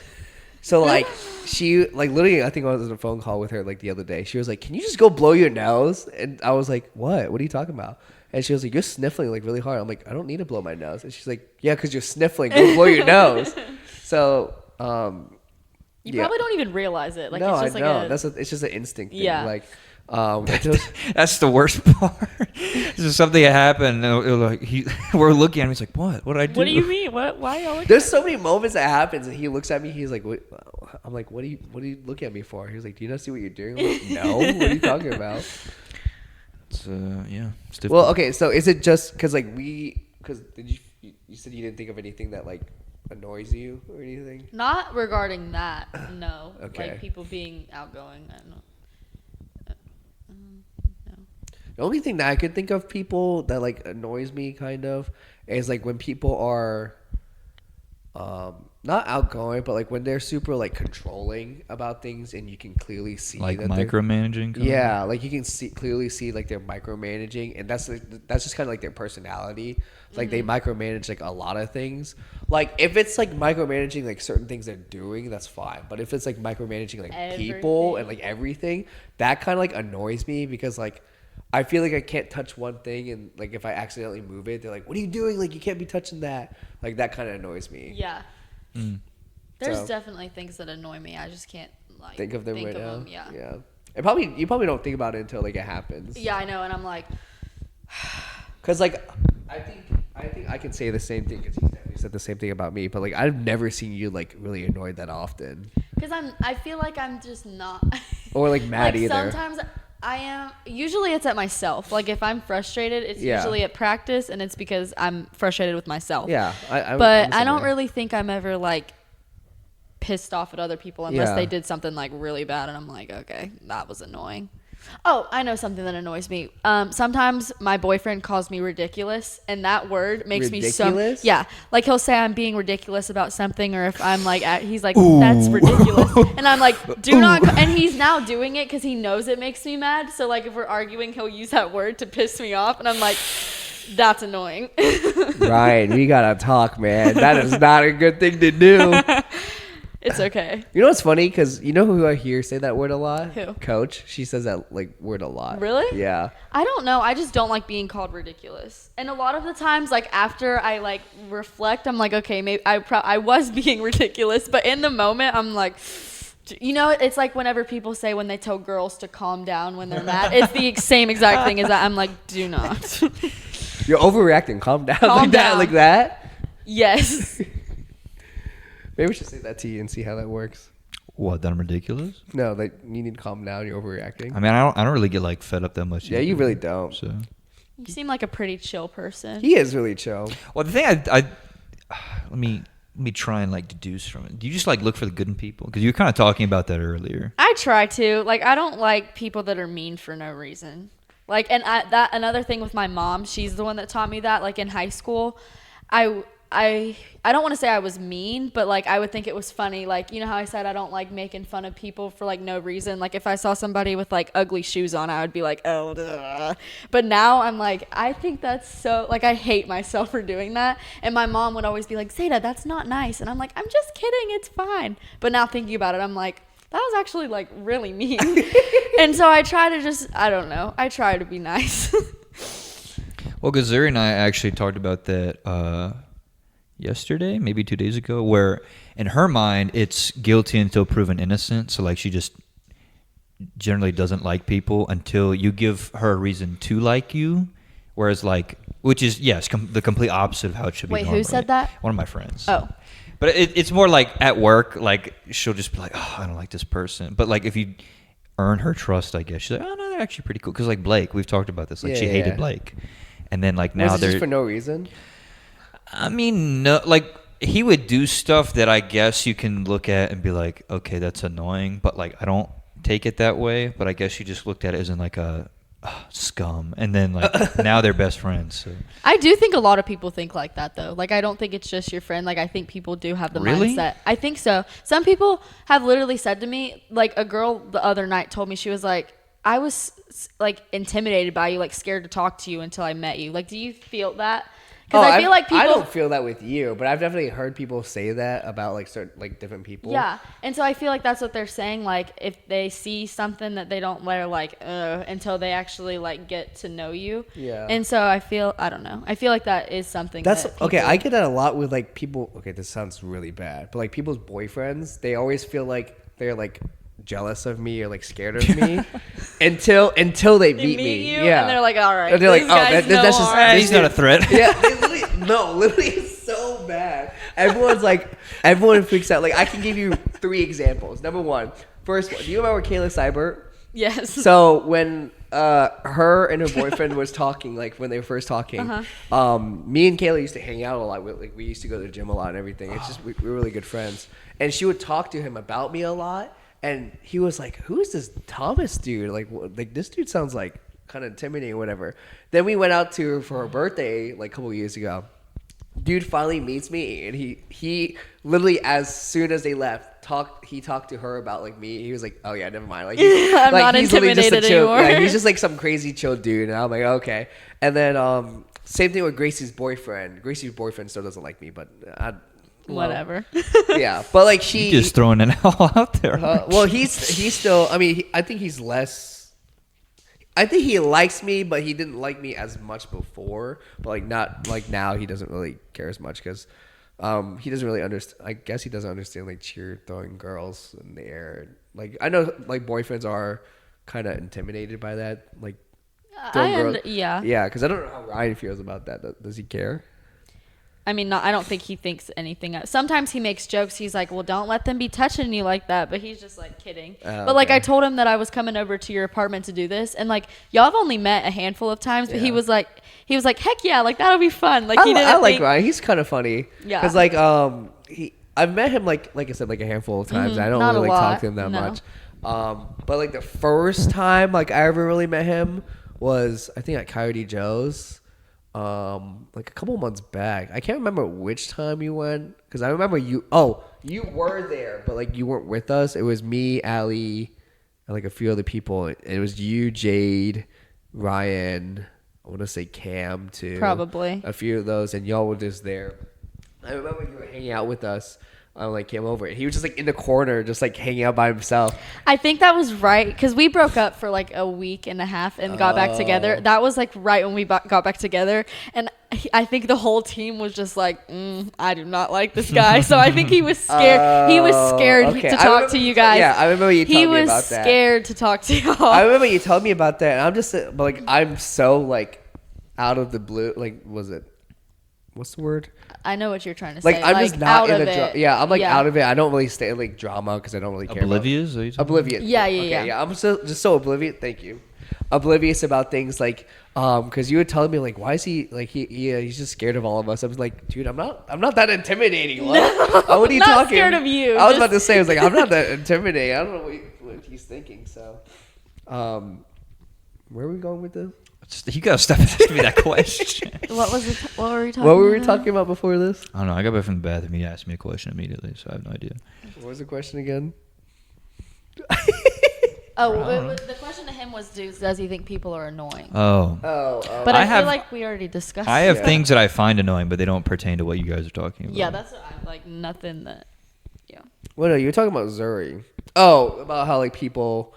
So like, she like literally, I think I was on a phone call with her like the other day. She was like, "Can you just go blow your nose?" And I was like, "What? What are you talking about?" And she was like, "You're sniffling like really hard." I'm like, "I don't need to blow my nose." And she's like, "Yeah, cause you're sniffling. Go blow your nose." So You yeah. probably don't even realize it. Like no, it's I just know. like It's just an instinct thing. Yeah. Like, it was- That's the worst part. This is something that happened. And we're looking at him. He's like, "What? What did I do?" What do you mean? What? Why y'all looking? There's so many moments that happens, and he looks at me. He's like, "What?" I'm like, "What do you looking at me for?" He was like, "Do you not see what you're doing?" I'm like, "No, what are you talking about?" It's, yeah. It's difficult. Well, okay, so is it just because like did you said you didn't think of anything that like annoys you or anything? Not regarding that. No. Okay. Like people being outgoing. I don't know. No. The only thing that I could think of people that like annoys me kind of is like when people are not outgoing, but like when they're super like controlling about things and you can clearly see like that they're- micromanaging. Yeah, like you can clearly see like they're micromanaging, and that's just kind of like their personality. Like they micromanage like a lot of things. Like if it's like micromanaging like certain things they're doing, that's fine. But if it's like micromanaging like people and like everything, that kind of like annoys me because like I feel like I can't touch one thing, and like if I accidentally move it, they're like, "What are you doing? Like you can't be touching that." Like that kind of annoys me. Yeah. Mm. There's So- definitely things that annoy me. I just can't like Think of them right now. them, yeah. Yeah. And you probably don't think about it until like it happens. Yeah, I know, and I'm like, Cause like I I think I can say the same thing because he's definitely said the same thing about me. But like, I've never seen you like really annoyed that often, Because I feel like I'm just not. or like mad like either. sometimes I am. Usually it's at myself. Like if I'm frustrated, it's Yeah. usually at practice, and it's because I'm frustrated with myself. Yeah, But I don't really think I'm ever like pissed off at other people unless Yeah. they did something like really bad, and I'm like, okay, that was annoying. Oh, I know something that annoys me. Sometimes my boyfriend calls me ridiculous, and that word makes Ridiculous? me so. Yeah, like he'll say I'm being ridiculous about something, or if I'm like, he's like, that's ridiculous, and I'm like, do not. And he's now doing it because he knows it makes me mad. So like, if we're arguing, he'll use that word to piss me off, and I'm like, that's annoying. Ryan, we gotta talk, man. That is not a good thing to do. It's okay. You know what's funny? Because you know who I hear say that word a lot? Who? Coach. She says that like word a lot. Really? Yeah. I don't know. I just don't like being called ridiculous. And a lot of the times, like after I like reflect, I'm like, okay, maybe I was being ridiculous, but in the moment, I'm like, you know, it's like whenever people say when they tell girls to calm down when they're mad, it's the same exact thing as that. I'm like, do not. You're overreacting. Calm down. Calm like that. down. Like that. Yes. Maybe we should say that to you and see how that works. What, that I'm ridiculous? No, like you need to calm down. You're overreacting. I mean, I don't really get like fed up that much. Yeah, either, you really don't. So, You seem like a pretty chill person. He is really chill. well, the thing I let me try and like deduce from it. Do you just like look for the good in people? Because you were kind of talking about that earlier. I try to. Like, I don't like people that are mean for no reason. Like, and that another thing with my mom, she's the one that taught me that. Like in high school, I don't want to say I was mean, but like I would think it was funny. Like, you know how I said I don't like making fun of people for like no reason. Like if I saw somebody with like ugly shoes on, I would be like, oh, duh. But now I'm like, I think that's so, like I hate myself for doing that. And my mom would always be like, Zayda, that's not nice. And I'm like, I'm just kidding. It's fine. But now thinking about it, I'm like, that was actually like really mean. And so I try to just, I don't know. I try to be nice. Well, Gazuri and I actually talked about that yesterday, maybe 2 days ago, where in her mind it's guilty until proven innocent. So like she just generally doesn't like people until you give her a reason to like you. Whereas like, which is, yes, the complete opposite of how it should be. Wait, normally. who said that? One of my friends. Oh. But it's more like at work, like she'll just be like, oh, I don't like this person. But like if you earn her trust, I guess she's like, oh no, they're actually pretty cool. Because like Blake, we've talked about this. Like she hated Blake, and then like now Was it they're just for no reason? I mean, no, like he would do stuff that I guess you can look at and be like, okay, that's annoying. But like I don't take it that way. But I guess she just looked at it as in like a scum, and then like now they're best friends. So. I do think a lot of people think like that though. Like I don't think it's just your friend. Like I think people do have the Really? mindset. I think so. Some people have literally said to me, like a girl the other night told me, she was like, I was like intimidated by you, like scared to talk to you until I met you. Like, do you feel that? Because I feel like people. I don't feel that with you, but I've definitely heard people say that about like certain like different people. Yeah, and so I feel like that's what they're saying. Like if they see something that they don't wear, like until they actually like get to know you. Yeah. And so I don't know. I feel like that is something. That's that okay. people- I get that a lot with like people. Okay, this sounds really bad, but like people's boyfriends, they always feel like they're like jealous of me or like scared of me until they meet me. you, Yeah, and they're like, all right, and they're like, this oh, guy's no that's just harm. He's not a threat. Yeah, they literally, it's so bad. Everyone freaks out. Like I can give you 3 examples. Number one, first one. Do you remember Kayla Seibert? Yes. So when her and her boyfriend was talking, like when they were first talking, me and Kayla used to hang out a lot. We used to go to the gym a lot and everything. It's just we were really good friends. And she would talk to him about me a lot. And he was like, "Who is this Thomas dude? Like this dude sounds like kind of intimidating or whatever." Then we went out for her birthday like a couple of years ago. Dude finally meets me, and he literally, as soon as they left, he talked to her about like me. He was like, "Oh yeah, never mind." Like I'm not he's literally just a intimidated chill, anymore. yeah, he's just like some crazy chill dude, and I'm like, okay. And then same thing with Gracie's boyfriend. Gracie's boyfriend still doesn't like me, but Whatever. yeah, but like she You're just throwing it all out there. well, he's still. I mean, I think he's less. I think he likes me, but he didn't like me as much before. But like not like now, he doesn't really care as much because he doesn't really understand. I guess he doesn't understand like cheer throwing girls in the air. Like I know like boyfriends are kind of intimidated by that. Like throwing girls. Yeah. Yeah, because I don't know how Ryan feels about that. Does he care? I mean, I don't think he thinks anything. Sometimes he makes jokes. He's like, well, don't let them be touching you like that. But he's just like kidding. But like I told him that I was coming over to your apartment to do this. And like y'all have only met a handful of times. But he was like, heck yeah, like that'll be fun. Like I like Ryan. He's kind of funny. Yeah. Because like I've met him like I said like a handful of times. I don't Not really a like lot, talk to him that no. much. But like the first time like I ever really met him was I think at Coyote Joe's. Like a couple months back. I can't remember which time you went because I remember you were there, but like you weren't with us. It was me, Allie, and like a few other people. It was you, Jade, Ryan, I want to say Cam too. Probably. A few of those, and y'all were just there. I remember you were hanging out with us. I like came over. He was just like in the corner, just like hanging out by himself. I think that was right because we broke up for like a week and a half and got back together. That was like right when we got back together, and I think the whole team was just like, I do not like this guy. So I think he was scared. He was scared to talk to you guys. Yeah, I remember you telling me about that. He was scared to talk to y'all. I remember you telling me about that, and I'm just like, I'm so like out of the blue. Like, what's the word? I know what you're trying to like, say. I'm just not in the drama. I'm like out of it. I don't really stay in like drama because I don't really care. Oblivious? Oblivious. Yeah. I'm just so oblivious. Thank you. Oblivious about things like because you were telling me like why is he like he's just scared of all of us. I was like, dude, I'm not that intimidating. What? What are you not talking? Scared of you. I was about to say I was like I'm not that intimidating. I don't know what he's thinking. So, where are we going with this? You gotta stop asking me that question. What was it? What were we talking? What were we talking about before this? I don't know. I got back from the bathroom. He asked me a question immediately, so I have no idea. What was the question again? The question to him was, does he think people are annoying? Oh. But I feel have- like we already discussed. I have that. things that I find annoying, but they don't pertain to what you guys are talking about. Yeah, that's what I like. Nothing that. Yeah. Well, no, you were talking about Zuri. Oh, about how like people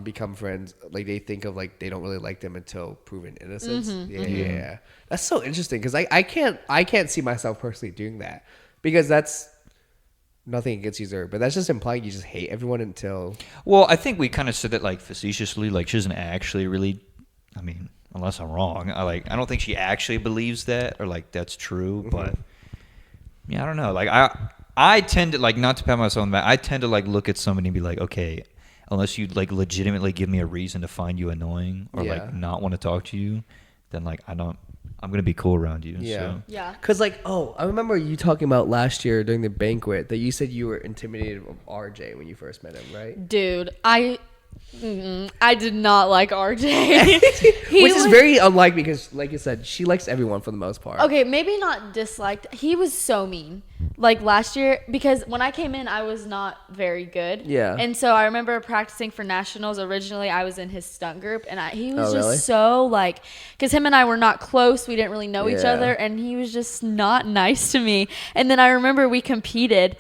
become friends. Like they think of like they don't really like them until proven innocence. Yeah. That's so interesting because I can't see myself personally doing that because that's nothing against you, Zuri, but that's just implying you just hate everyone until. Well, I think we kind of said that like facetiously, like she doesn't actually really. I mean, unless I'm wrong, I don't think she actually believes that or like that's true. But yeah, I don't know. Like I tend to like not to pat myself on the back. I tend to like look at somebody and be like, okay, unless you like legitimately give me a reason to find you annoying or like not want to talk to you, then like I'm gonna be cool around you. Yeah. So. Yeah. Cause like I remember you talking about last year during the banquet that you said you were intimidated of RJ when you first met him, right? Dude, I did not like RJ. Which is very unlike because, like you said, she likes everyone for the most part. Okay, maybe not disliked. He was so mean. Like last year, because when I came in, I was not very good. Yeah. And so I remember practicing for nationals. Originally, I was in his stunt group, and he was really? just so like, because him and I were not close. We didn't really know each Yeah. other, and he was just not nice to me. And then I remember we competed,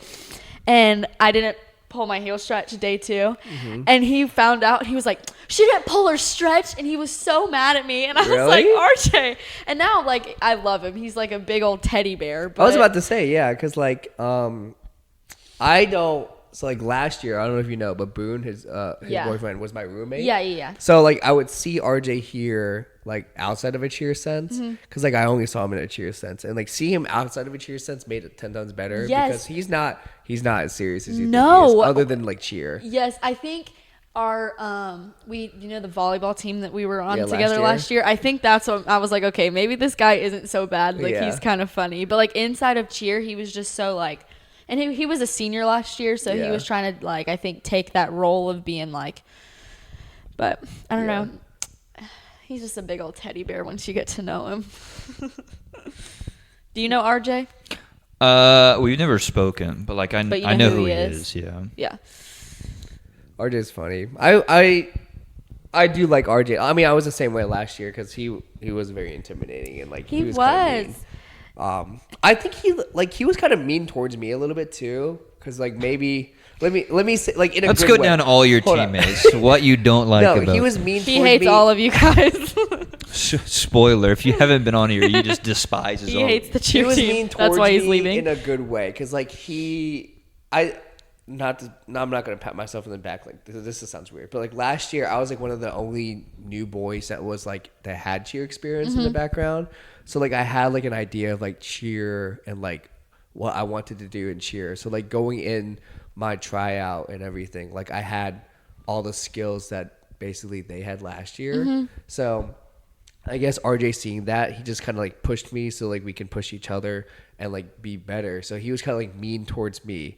and I didn't pull my heel stretch day 2, and he found out. He was like, she didn't pull her stretch, and he was so mad at me. And I was like, RJ. And now like I love him. He's like a big old teddy bear. But I was about to say, yeah, because like I don't. So like last year, I don't know if you know, but Boone, his boyfriend, was my roommate. Yeah. So like I would see RJ here like outside of a cheer sense because like I only saw him in a cheer sense, and like see him outside of a cheer sense made it 10 times better because he's not as serious as you think he is, other than like cheer. Yes, I think our the volleyball team that we were on last together year. last year, I think that's what I was like, okay, maybe this guy isn't so bad. Like he's kind of funny. But like inside of cheer, he was just so like, and he was a senior last year, so he was trying to like I think take that role of being like, but I don't know. He's just a big old teddy bear once you get to know him. Do you know RJ? We've never spoken, but like I know who he is. Yeah. Yeah. RJ's funny. I do like RJ. I mean, I was the same way last year because he was very intimidating and like he was. Kind of mean. I think he was kind of mean towards me a little bit too, because like maybe let me say like in a Let's good go way. down all your Hold on. teammates. What you don't like about. No, he was mean. He towards hates me. all of you guys. Spoiler: if you haven't been on here, you just despise his He own. hates the He cheer was team. mean towards That's why he's me leaving. in a good way, because like I'm not gonna pat myself in the back like this sounds weird, but like last year I was like one of the only new boys that was like that had cheer experience in the background. So like I had like an idea of like cheer and like what I wanted to do in cheer. So like going in my tryout and everything, like I had all the skills that basically they had last year. So I guess RJ seeing that, he just kind of like pushed me so like we can push each other and like be better. So he was kind of like mean towards me.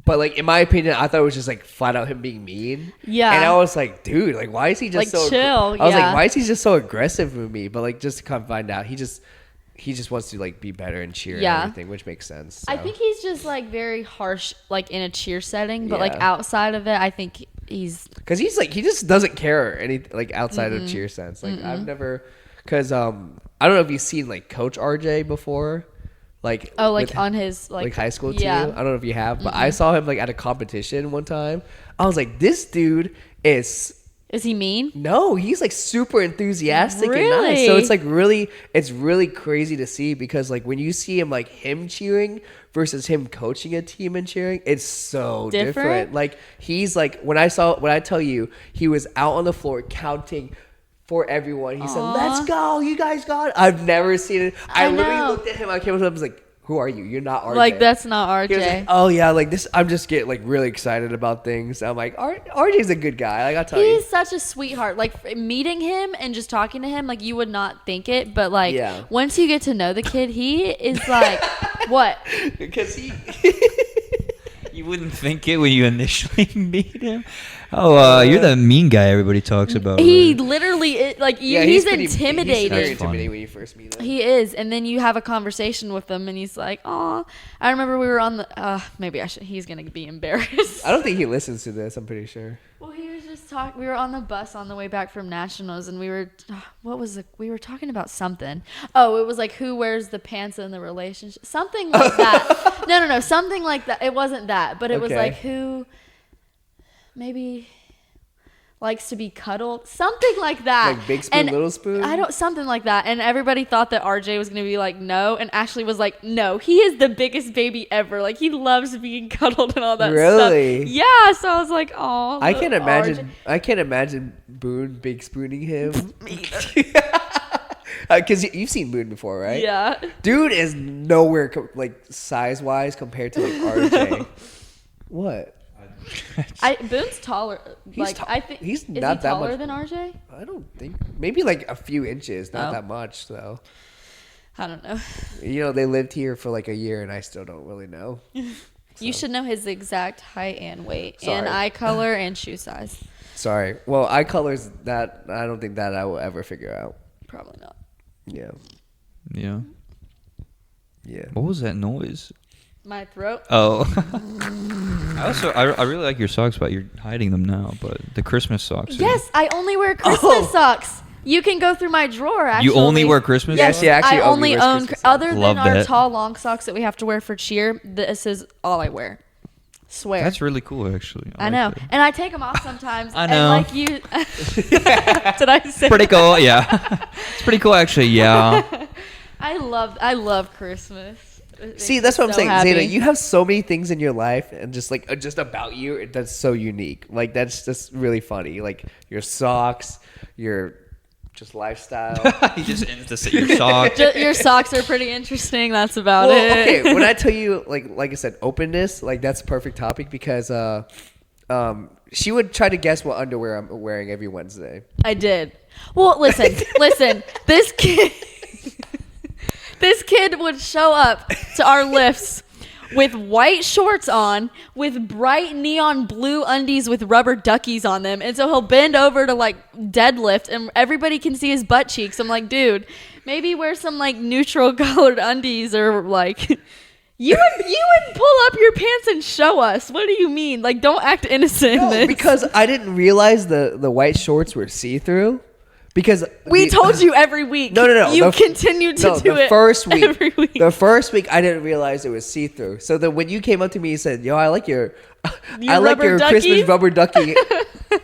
But like in my opinion, I thought it was just like flat out him being mean. Yeah. And I was like, dude, like why is he just Like, so chill, I was yeah. like, why is he just so aggressive with me? But like just to come find out, he just wants to like be better and cheer Yeah. and everything, which makes sense. I so. think he's just like very harsh, like in a cheer setting, but like Yeah. outside of it, I think he's Because he's like, he just doesn't care any like outside of cheer sense. Like I've never, because I don't know if you've seen like Coach RJ before, like with- on his like high school team. yeah. I don't know if you have, but I saw him like at a competition one time. I was like, this dude is. Is he mean? No, he's like super enthusiastic and nice. Really? So it's like it's really crazy to see because like when you see him like him cheering versus him coaching a team and cheering, it's so different. Like he's like when I tell you he was out on the floor counting for everyone. He said, "Let's go, you guys got it." I've never seen it. I literally know. looked at him. I came up to him. I was like, "Who are you? You're not RJ." Like that's not He was like, RJ. oh yeah, like this. I'm just getting like really excited about things. I'm like, RJ's a good guy. Like I'll tell you. He's such a sweetheart. Like meeting him and just talking to him, like you would not think it, but like Yeah. once you get to know the kid, he is like what? Because he. You wouldn't think it when you initially meet him. Oh, you're the mean guy everybody talks about. He right? literally like Yeah, he's pretty- intimidated. He's very That's funny. intimidating when you first meet him. He is, and then you have a conversation with him, and he's like, "Oh, I remember we were on the. Maybe I should. He's gonna be embarrassed." I don't think he listens to this. I'm pretty sure. Well, he was just talking. We were on the bus on the way back from nationals, and we were. We were talking about something. Oh, it was like who wears the pants in the relationship, something like that. No, something like that. It wasn't that, but it was Okay. like who, maybe. Likes to be cuddled, something like that. Like big spoon, And little spoon? I don't, something like that. And everybody thought that RJ was gonna be like no, and Ashley was like no. He is the biggest baby ever. Like he loves being cuddled and all that Really? stuff. Yeah. So I was like, oh. I can't imagine. I can't imagine Boone big spooning him. Because you've seen Boone before, right? Yeah. Dude is nowhere like size wise compared to like RJ. What? Boone's taller. Like tall- I think he's is not he that taller much- than RJ? I don't think. Maybe like a few inches, not Oh. that much though. I don't know. You know, they lived here for like a year, and I still don't really know. You should know his exact height and weight Sorry. and eye color and shoe size. Sorry. Well, eye colors that I don't think that I will ever figure out. Probably not. Yeah. Yeah. Yeah. What was that noise? My throat. Oh. I really like your socks, but you're hiding them now. But the Christmas socks. Yes, I only wear Christmas Oh. socks. You can go through my drawer. Actually, You only wear Christmas Yes, socks? yeah, actually, I Obi only wears own Christmas socks. other Love than our that. tall long socks that we have to wear for cheer. This is all I wear. Swear. That's really cool, actually. I like know, that. and I take them off sometimes. I And know. like you, did I say? Pretty cool, yeah. It's pretty cool, actually, yeah. I love Christmas. It See, makes that's me what I'm so saying, happy. Zayda. You have so many things in your life, and just like just about you, that's so unique. Like that's just really funny. Like your socks, your just lifestyle. He just ends to say your socks. Your socks are pretty interesting. That's about Well, it. okay, when I tell you, like I said, openness, like that's a perfect topic because she would try to guess what underwear I'm wearing every Wednesday. I did. Well, listen. This kid would show up to our lifts with white shorts on, with bright neon blue undies with rubber duckies on them. And so he'll bend over to like deadlift and everybody can see his butt cheeks. I'm like, dude, maybe wear some like neutral colored undies or like you would pull up your pants and show us. What do you mean? Like, don't act innocent in No, this. because I didn't realize the white shorts were see-through. Because we told you every week. No. You continued to do the it first week. every week. The first week, I didn't realize it was see-through. So then when you came up to me and said, "Yo, I like your rubber Christmas duckies?" rubber ducky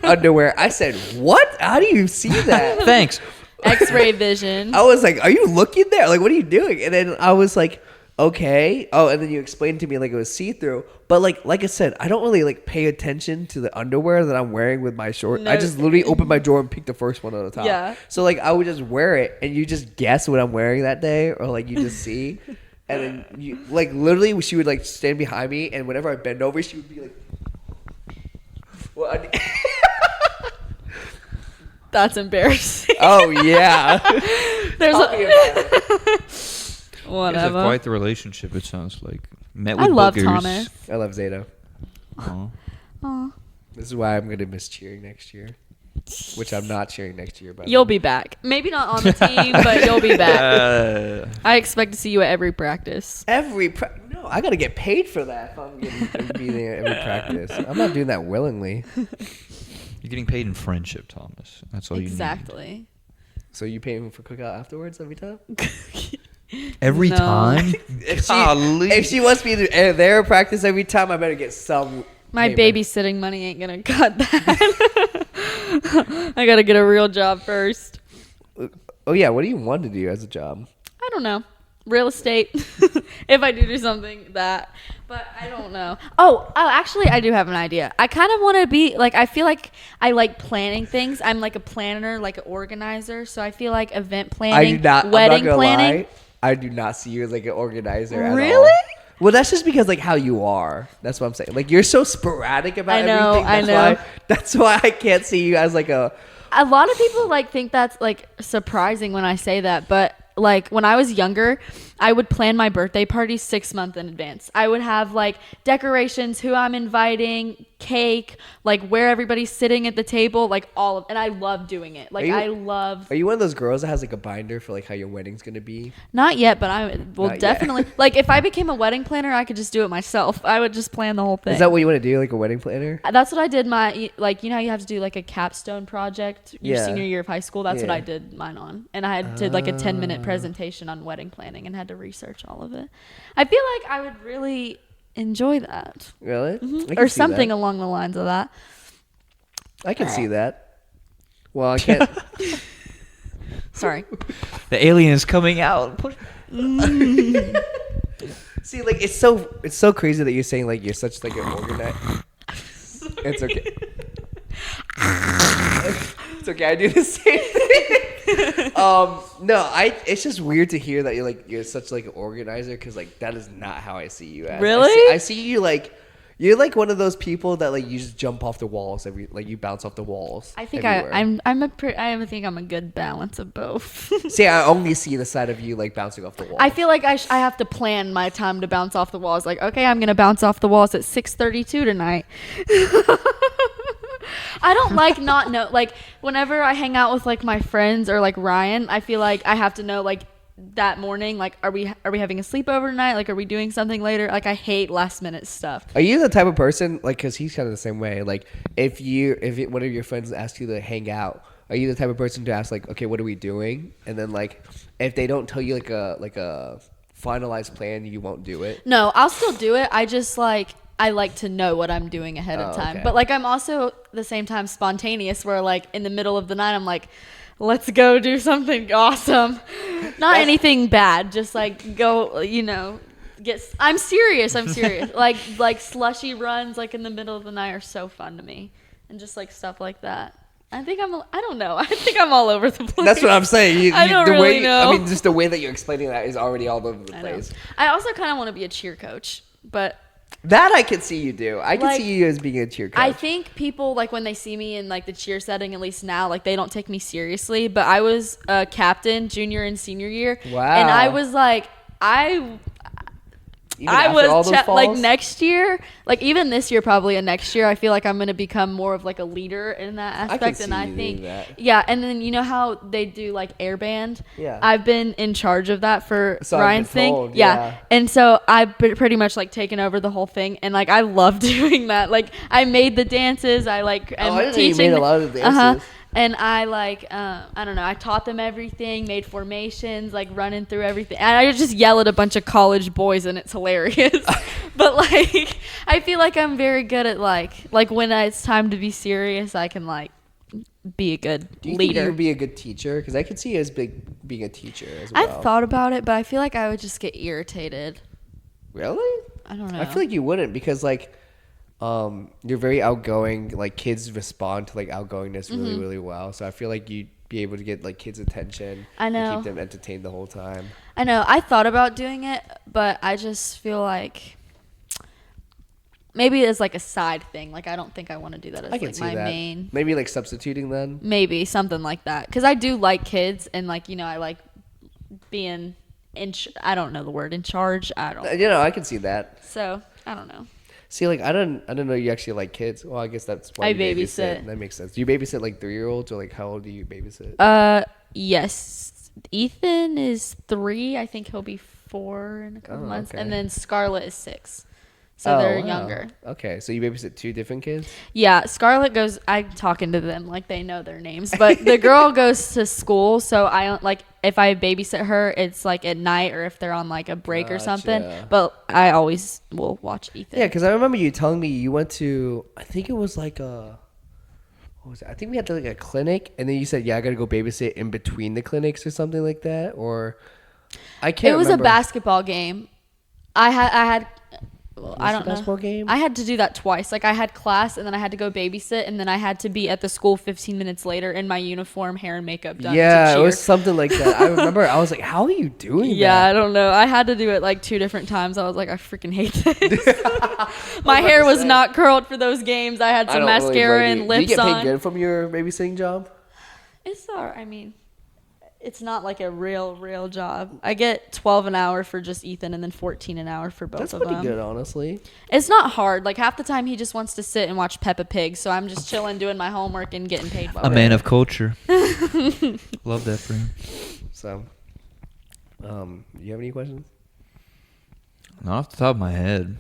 underwear," I said, "What? How do you see that?" Thanks. X-ray vision. I was like, "Are you looking there? Like, what are you doing?" And then I was like, okay. Oh, and then you explained to me like it was see-through. But like I said, I don't really like pay attention to the underwear that I'm wearing with my short. No. I just literally open my drawer and pick the first one on the top. Yeah. So like I would just wear it, and you just guess what I'm wearing that day, or like you just see, and then you like literally she would like stand behind me, and whenever I bend over, she would be like, "What?" That's embarrassing. Oh yeah. There's Tell me about it. You guys have whatever. quite the relationship, it sounds like. Met with I love boogers. Thomas. I love Zayda. Aw. Aw. This is why I'm gonna miss cheering next year, which I'm not cheering next year. But You'll be back. Maybe not on the team, but you'll be back. Uh, I expect to see you at every practice. no, I gotta get paid for that. If I'm gonna be there every practice, I'm not doing that willingly. you're getting paid in friendship, Thomas. That's all you need. Exactly. So you pay me for cookout afterwards every time? Every No. time? Golly. If she wants me there practice every time, I better get some. My payment. babysitting money ain't gonna cut that. I gotta get a real job first. Oh yeah, what do you want to do as a job? I don't know. Real estate. If I do something that, but I don't know. Oh, actually, I do have an idea. I kind of want to be like. I feel like I like planning things. I'm like a planner, like an organizer. So I feel like event planning, I do not. wedding I'm not gonna planning. lie. I do not see you as like an organizer. At Really? all. Well, that's just because like how you are. That's what I'm saying. Like you're so sporadic about I know, everything. I know. That's why I can't see you as like a. A lot of people like think that's like surprising when I say that, but like when I was younger, I would plan my birthday party 6 months in advance. I would have like decorations, who I'm inviting, cake, like where everybody's sitting at the table, like all of, and I love doing it. Like Are you one of those girls that has like a binder for like how your wedding's gonna be? not yet, but I will Not yet. definitely like if I became a wedding planner, I could just do it myself. I would just plan the whole thing. Is that what you want to do, like a wedding planner? That's what I did my, like, you know how you have to do like a capstone project your Yeah. senior year of high school? That's what Yeah. I did mine on. And I had did like a 10-minute presentation on wedding planning and had to research all of it. I feel like I would really enjoy that. Really? I can Or see something that. along the lines of that. I can see that. Well, I can't. Sorry. The alien is coming out. See, like it's so crazy that you're saying like you're such like an organizer. It's okay. It's okay. I do the same thing. No, it's just weird to hear that you're such like an organizer because like that is not how I see you as. Really? I see you like you're like one of those people that like you just jump off the walls you bounce off the walls. I think everywhere. I think I'm a good balance of both. See, I only see the side of you like bouncing off the wall. I feel like I have to plan my time to bounce off the walls. Like, okay, I'm gonna bounce off the walls at 6:32 tonight. I don't like not know. Like, whenever I hang out with like my friends or like Ryan, I feel like I have to know like that morning. Like, are we having a sleepover tonight? Like, are we doing something later? Like, I hate last minute stuff. Are you the type of person like because he's kind of the same way? Like, if one of your friends asks you to hang out, are you the type of person to ask like, okay, what are we doing? And then like, if they don't tell you like a finalized plan, you won't do it. No, I'll still do it. I just like. I like to know what I'm doing ahead of time. Okay. But like I'm also at the same time spontaneous where like in the middle of the night I'm like, let's go do something awesome. Not anything bad, just like go, you know, I'm serious. like slushy runs like in the middle of the night are so fun to me. And just like stuff like that. I don't know. I think I'm all over the place. That's what I'm saying. I don't really know. I mean, just the way that you're explaining that is already all over the I know. place. I also kind of want to be a cheer coach, but That I can see you do. I can Like, see you as being a cheer coach. I think people like when they see me in like the cheer setting, at least now, like they don't take me seriously. But I was a captain junior and senior year. Wow. And I was like, Even after all those like falls? next year, like even this year, probably a next year, I feel like I'm going to become more of like a leader in that aspect. see And I you think, doing that. yeah. And then you know how they do like air band? Yeah. I've been in charge of that for So I've Ryan's been thing. told, yeah. yeah. And so I've pretty much like taken over the whole thing. And like, I love doing that. Like I made the dances. I like, am I didn't know you teaching made a lot of the dances. And I like, I don't know, I taught them everything, made formations, like running through everything. And I just yell at a bunch of college boys and it's hilarious. But like, I feel like I'm very good at like when it's time to be serious, I can like be a good Do you think leader. you would be a good teacher? Because I could see you as being a teacher as well. I've thought about it, but I feel like I would just get irritated. Really? I don't know. I feel like you wouldn't because like you're very outgoing. Like kids respond to like outgoingness really, really well. So I feel like you'd be able to get like kids' attention. I know. And keep them entertained the whole time. I know. I thought about doing it, but I just feel like maybe it's like a side thing. Like I don't think I want to do that as I can like see my that. main. Maybe like substituting then. Maybe something like that. Because I do like kids and like, I like being I don't know the word in charge. I don't. I can see that. So I don't know. See, like I didn't know you actually like kids. Well, I guess that's why I you babysit. That makes sense. Do you babysit like 3-year-olds or like how old do you babysit? Yes. Ethan is 3. I think he'll be 4 in a couple months, okay. and then Scarlett is 6. So they're wow. younger. Okay, so you babysit 2 different kids? Yeah, Scarlett goes. I'm talking to them like they know their names, but the girl goes to school, so I don't like if I babysit her, it's like at night or if they're on like a break or something. Gotcha. But I always will watch Ethan. Yeah, because I remember you telling me you went to, I think it was like what was it? I think we had to like a clinic, and then you said, yeah, I got to go babysit in between the clinics or something like that, or I can't. It was remember. a basketball game. I had. Well, I don't know. Basketball game? I had to do that twice. Like I had class and then I had to go babysit and then I had to be at the school 15 minutes later in my uniform, hair and makeup done. Yeah, to it was cheer. something like that. I remember. I was like, how are you doing Yeah, that? I don't know. I had to do it like 2 different times. I was like, I freaking hate this. My hair was not curled for those games. I had some mascara and lips on. Do you get paid good from your babysitting job? It's all right. I mean, it's not like a real job. I get 12 an hour for just Ethan and then 14 an hour for both That's of pretty them. good, honestly. It's not hard. Like half the time he just wants to sit and watch Peppa Pig, so I'm just chilling doing my homework and getting paid. A man of culture. Love that for him. So, you have any questions? Not off the top of my head.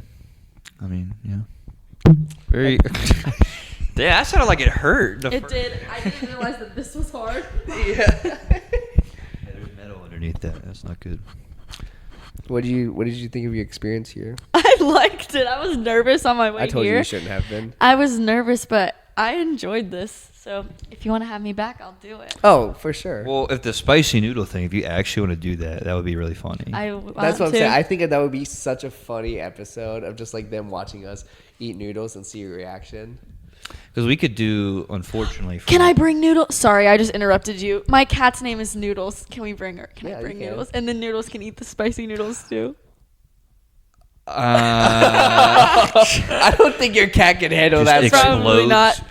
I mean, yeah. Very. Yeah, that sounded like it hurt. It did. I didn't realize that this was hard. Yeah. There's metal underneath that. That's not good. What did you think of your experience here? I liked it. I was nervous on my way I told here. you shouldn't have been. I was nervous, but I enjoyed this. So if you want to have me back, I'll do it. Oh, for sure. Well, if the spicy noodle thing, if you actually want to do that, that would be really funny. That's what I'm saying. I think that would be such a funny episode of just like them watching us eat noodles and see your reaction. Because we could do, unfortunately. Can I bring Noodles? Sorry, I just interrupted you. My cat's name is Noodles. Can we bring her? Can Yeah, I bring you can. Noodles? And then Noodles can eat the spicy noodles too. I don't think your cat can handle that. Just Probably explodes. not.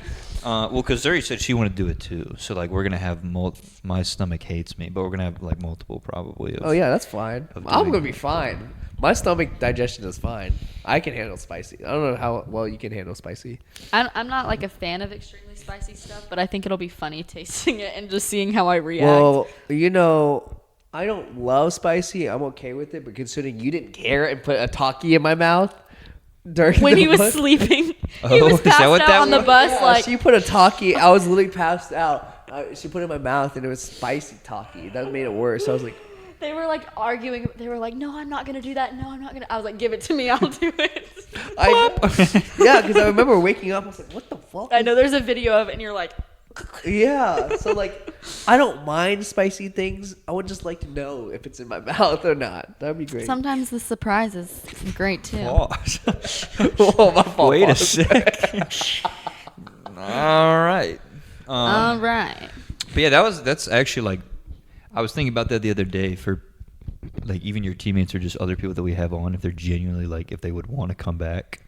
Well, because Zuri said she wanted to do it too. So, like, we're going to have my stomach hates me, but we're going to have, like, multiple probably. Oh, yeah, that's fine. of I'm doing going to be it. fine. My stomach digestion is fine. I can handle spicy. I don't know how well you can handle spicy. I'm not like a fan of extremely spicy stuff, but I think it'll be funny tasting it and just seeing how I react. Well, I don't love spicy. I'm okay with it, but considering you didn't care and put a Taki in my mouth during when the he was bus- sleeping, Oh, he was is that passed what out that on the was? bus. Yeah, Like she put a Taki. I was literally passed out. She put it in my mouth, and it was spicy Taki. That made it worse. I was like, they were like arguing. They were like, "No, I'm not gonna do that. No, I'm not gonna." I was like, "Give it to me. I'll do it." yeah, because I remember waking up. I was like, what the fuck? I know there's a video of it, and you're like, Yeah. So like, I don't mind spicy things. I would just like to know if it's in my mouth or not. That'd be great. sometimes the surprise is great too. Pause. Oh, my fault. Wait a boss. sec. All right. All right. But yeah, that's actually like, I was thinking about that the other day for like even your teammates or just other people that we have on, if they're genuinely like, if they would want to come back.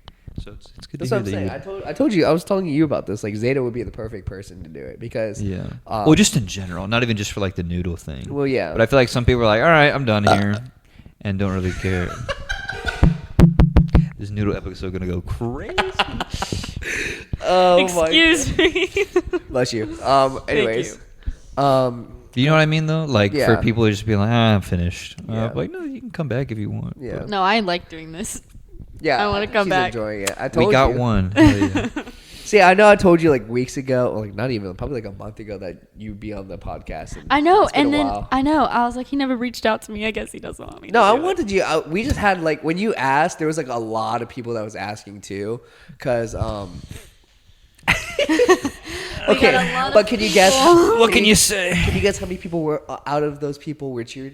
So it's good That's to what hear I'm that saying. I told you. I was telling you about this. Like Zayda would be the perfect person to do it because. yeah. Um, Well, just in general, not even just for like the noodle thing. Well, yeah. But I feel like some people are like, all right, I'm done here, and don't really care. This noodle episode gonna go crazy. Oh Excuse me. Bless you. Anyways. Do you know what I mean though? Like Yeah. for people to just be like, I'm finished. Yeah. Like, no, you can come back if you want. Yeah. No, I like doing this. Yeah. I wanna come she's back. enjoying it. I told We got you. one. Hell yeah. See, I know I told you like weeks ago, or like not even, probably like a month ago that you'd be on the podcast. And I know, it's been and a then while. I know. I was like, he never reached out to me. I guess he doesn't want me. No, to I do it. wanted you. We just had like when you asked, there was like a lot of people that was asking too, because We got okay, a lot of but can you guess? people. What can you say? Can you guess how many people were out of those people were cheer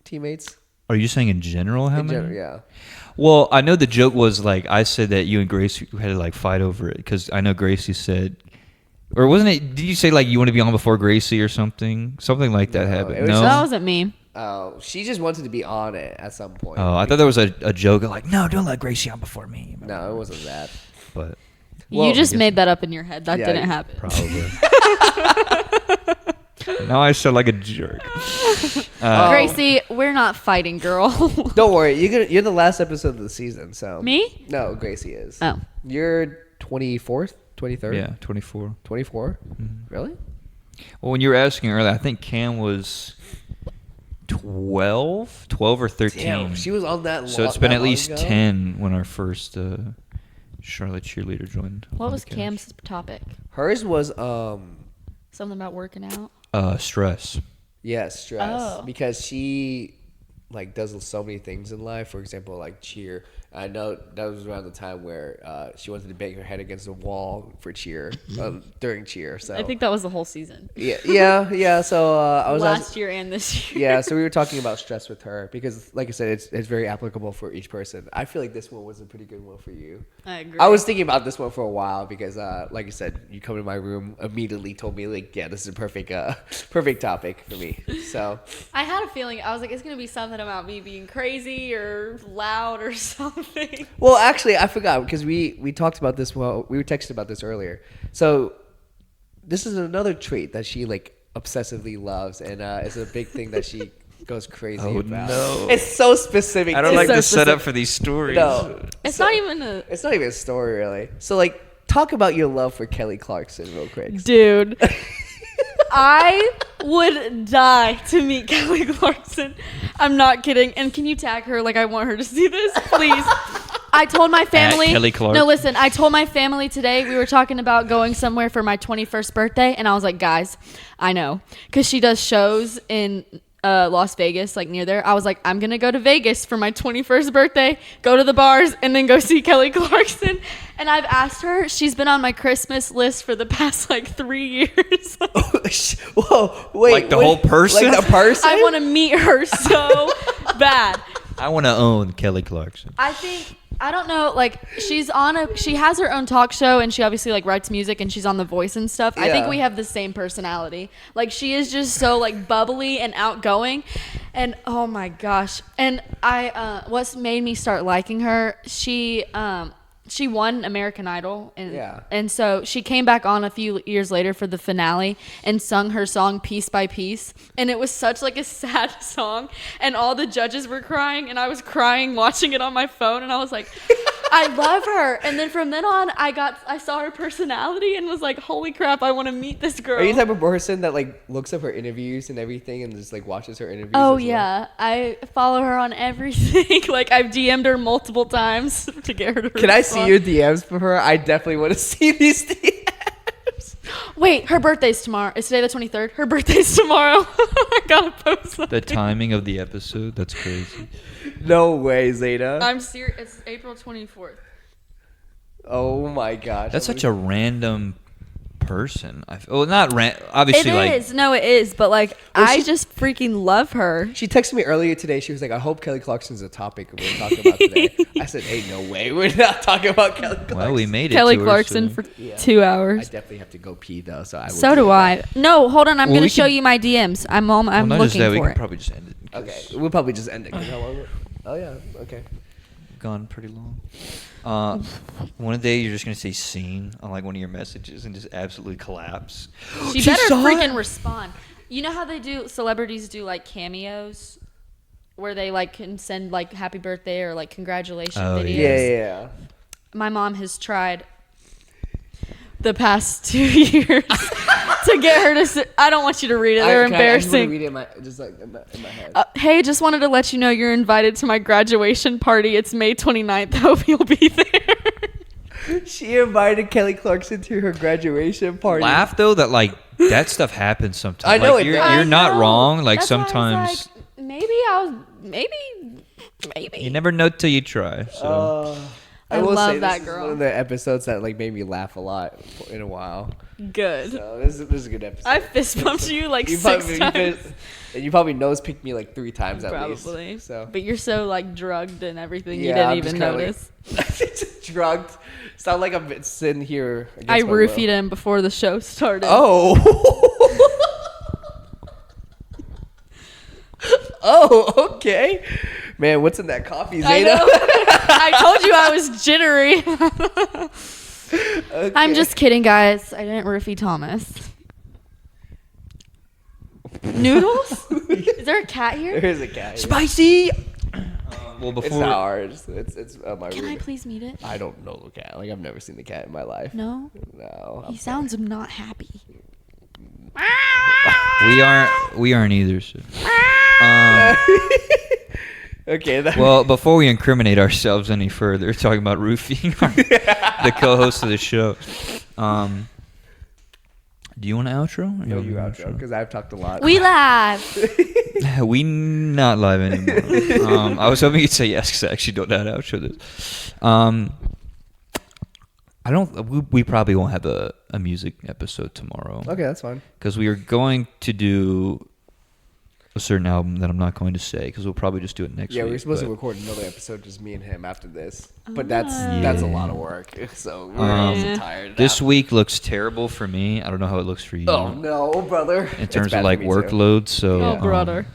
teammates? Are you saying in general how In many? general, yeah. Well, I know the joke was like I said that you and Gracie had to like fight over it because I know Gracie said, or wasn't it? Did you say like you want to be on before Gracie or something? Something like that No, happened. it was No. That wasn't me. Oh, she just wanted to be on it at some point. Oh, I thought there was a joke of like, no, don't let Gracie on before me. No, it wasn't that. But Well, You just I guess- made that up in your head. That Yeah, didn't happen. probably. Now I sound like a jerk. Gracie, we're not fighting, girl. Don't worry, you're the last episode of the season, so. Me? No, Gracie is. Oh. You're 24th, 23rd. Yeah, 24. 24. Really? Well, when you were asking earlier, I think Cam was 12 or 13. Damn, she was on that. So it's been at least 10 when our first Charlotte cheerleader joined. What on was the couch. Cam's topic? Hers was Something about working out? Stress. stress, Oh. because she like does so many things in life. For example, like cheer. I know that was around the time where she wanted to bang her head against the wall for cheer during cheer. So I think that was the whole season. yeah. So I was Last year and this year. yeah. So we were talking about stress with her because, like I said, it's very applicable for each person. I feel like this one was a pretty good one for you. I agree. I was thinking about this one for a while because, like I said, you come to my room, immediately told me like, yeah, this is a perfect topic for me. So I had a feeling. I was like, it's going to be something about me being crazy or loud or something. well, actually, I forgot because we talked about this. Well, we were texting about this earlier. So this is another trait that she like obsessively loves, and it's a big thing that she goes crazy about. no. It's so specific. I don't It's like so the setup specific. for these stories. No, It's not even a... It's not even a story, really. So, like, talk about your love for Kelly Clarkson real quick. Dude. I would die to meet Kelly Clarkson. I'm not kidding. And can you tag her? Like, I want her to see this, please. I told my family. Kelly Clark. No, listen. I told my family today. We were talking about going somewhere for my 21st birthday, and I was like, guys, I know, because she does shows in Las Vegas, like near there. I was like, I'm gonna go to Vegas for my 21st birthday, go to the bars, and then go see Kelly Clarkson. And I've asked her. She's been on my Christmas list for the past like 3 years. Whoa, wait. Like the whole person? Like the person? I want to meet her so bad. I want to own Kelly Clarkson. I don't know, like she has her own talk show, and she obviously like writes music, and she's on The Voice and stuff. I think Yeah. we have the same personality. Like she is just so like bubbly and outgoing, and oh my gosh. And what's made me start liking her, she won American Idol, and so she came back on a few years later for the finale and sung her song Piece by Piece, and it was such like a sad song, and all the judges were crying, and I was crying watching it on my phone, and I was like, I love her. And then from then on, I saw her personality and was like, holy crap, I want to meet this girl. Are you the type of person that like looks up her interviews and everything and just like watches her interviews? Oh as well? yeah, I follow her on everything. Like I've DM'd her multiple times to get her to Can I respond. see your DMs for her? I definitely want to see these DMs. Wait, her birthday's tomorrow. It's today the 23rd. Her birthday's tomorrow. I gotta post something. The timing of the episode, that's crazy. No way, Zayda. I'm serious. It's April 24th. Oh my gosh. That's such a random person. Well, not obviously It like is. No, it is. But like, Well, I she- just freaking love her. She texted me earlier today. She was like, I hope Kelly Clarkson's a topic we're talking about today. I said, hey, no way. We're not talking about Kelly Clarkson. well, we made it. Kelly to her, Clarkson so- for Yeah. 2 I hours. definitely have to go pee, though. So I will So do do that. I. No, hold on. I'm Well, gonna we show could- you my DMs. I'm Well, not just looking that, we for can it. probably just end it. 'cause Okay. We'll probably just end it. How long? Oh, yeah. Okay. Gone pretty long. One day you're just gonna say "scene" on like one of your messages and just absolutely collapse. She better freaking respond. You know how they do? Celebrities do like cameos, where they like can send like happy birthday or like congratulations Oh, videos. Yeah. My mom has tried the past 2 years to get her to. I don't want you to read it. They're I just want to embarrassing. read it in my, just like in my head. Hey, just wanted to let you know you're invited to my graduation party. It's May 29th. I hope you'll be there. She invited Kelly Clarkson to her graduation party. Laugh though that like that stuff happens sometimes. I know like, it you're, does. you're I not know. wrong. Like That's why I was sometimes like, maybe. you never know till you try. So I I will love say that this girl. is one of the episodes that like made me laugh a lot in a while. Good. So this is a good episode. I fist bumped you like You 6 times. And you probably nose picked me like 3 times at Probably. least. So But you're so like drugged and everything, you yeah, didn't I'm even just kinda notice. Like, drugged. Sound like I'm sitting here. I against my roofied will. him before the show started. Oh. Oh, okay. Man, what's in that coffee, I Zayda? know. I told you I was jittery. Okay. I'm just kidding, guys. I didn't roofie Thomas. Noodles? Is there a cat here? There is a cat. Here. Spicy. Well, It's before not ours. It's my Can I room. please meet it? I don't know the cat. Like I've never seen the cat in my life. No? No. He sounds not happy. we aren't either. So. Okay. Well, before we incriminate ourselves any further, talking about roofing the co-host of the show. Do you want an outro? Or No, want you an outro because I've talked a lot. We live. We not live anymore. I was hoping you'd say yes because I actually don't know how to outro this. I don't. We probably won't have a music episode tomorrow. Okay, that's fine. Because we are going to do a certain album that I'm not going to say because we'll probably just do it next week. Yeah, we're supposed to but- record another episode, just me and him, after this. But that's a lot of work. So we're Um, also tired. This now. week looks terrible for me. I don't know how it looks for you. Oh no, brother! In It's terms bad of for like me, too. workload, so Oh, brother.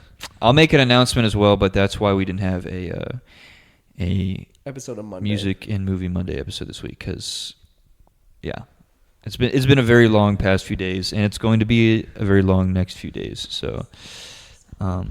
I'll make an announcement as well. But that's why we didn't have a Episode of Monday. music and movie Monday episode this week because yeah, it's been a very long past few days, and it's going to be a very long next few days. So, no,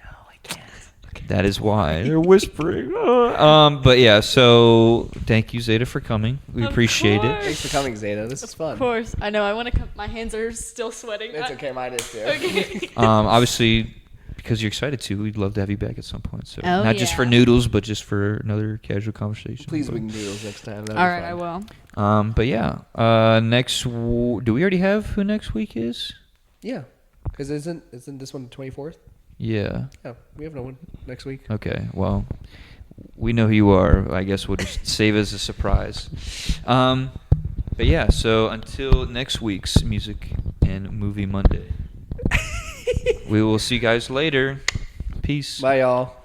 I can't. That is why they're whispering. But yeah, so thank you, Zayda, for coming. We Of appreciate course. Thanks for coming, Zayda. This is fun. Of course. I know. I want to come. My hands are still sweating. It's okay. Mine is too. Okay. it. Obviously, because you're excited to, we'd love to have you back at some point. So Oh, not just for yeah. noodles, but just for another casual conversation. Please But- bring noodles next time. That'd All be right, I fun. will. But yeah, do we already have who next week is? Yeah, because isn't this one the 24th? Yeah. Yeah, we have no one next week. Okay. Well, we know who you are. I guess we'll just save as a surprise. But yeah. So until next week's music and movie Monday, we will see you guys later. Peace. Bye, y'all.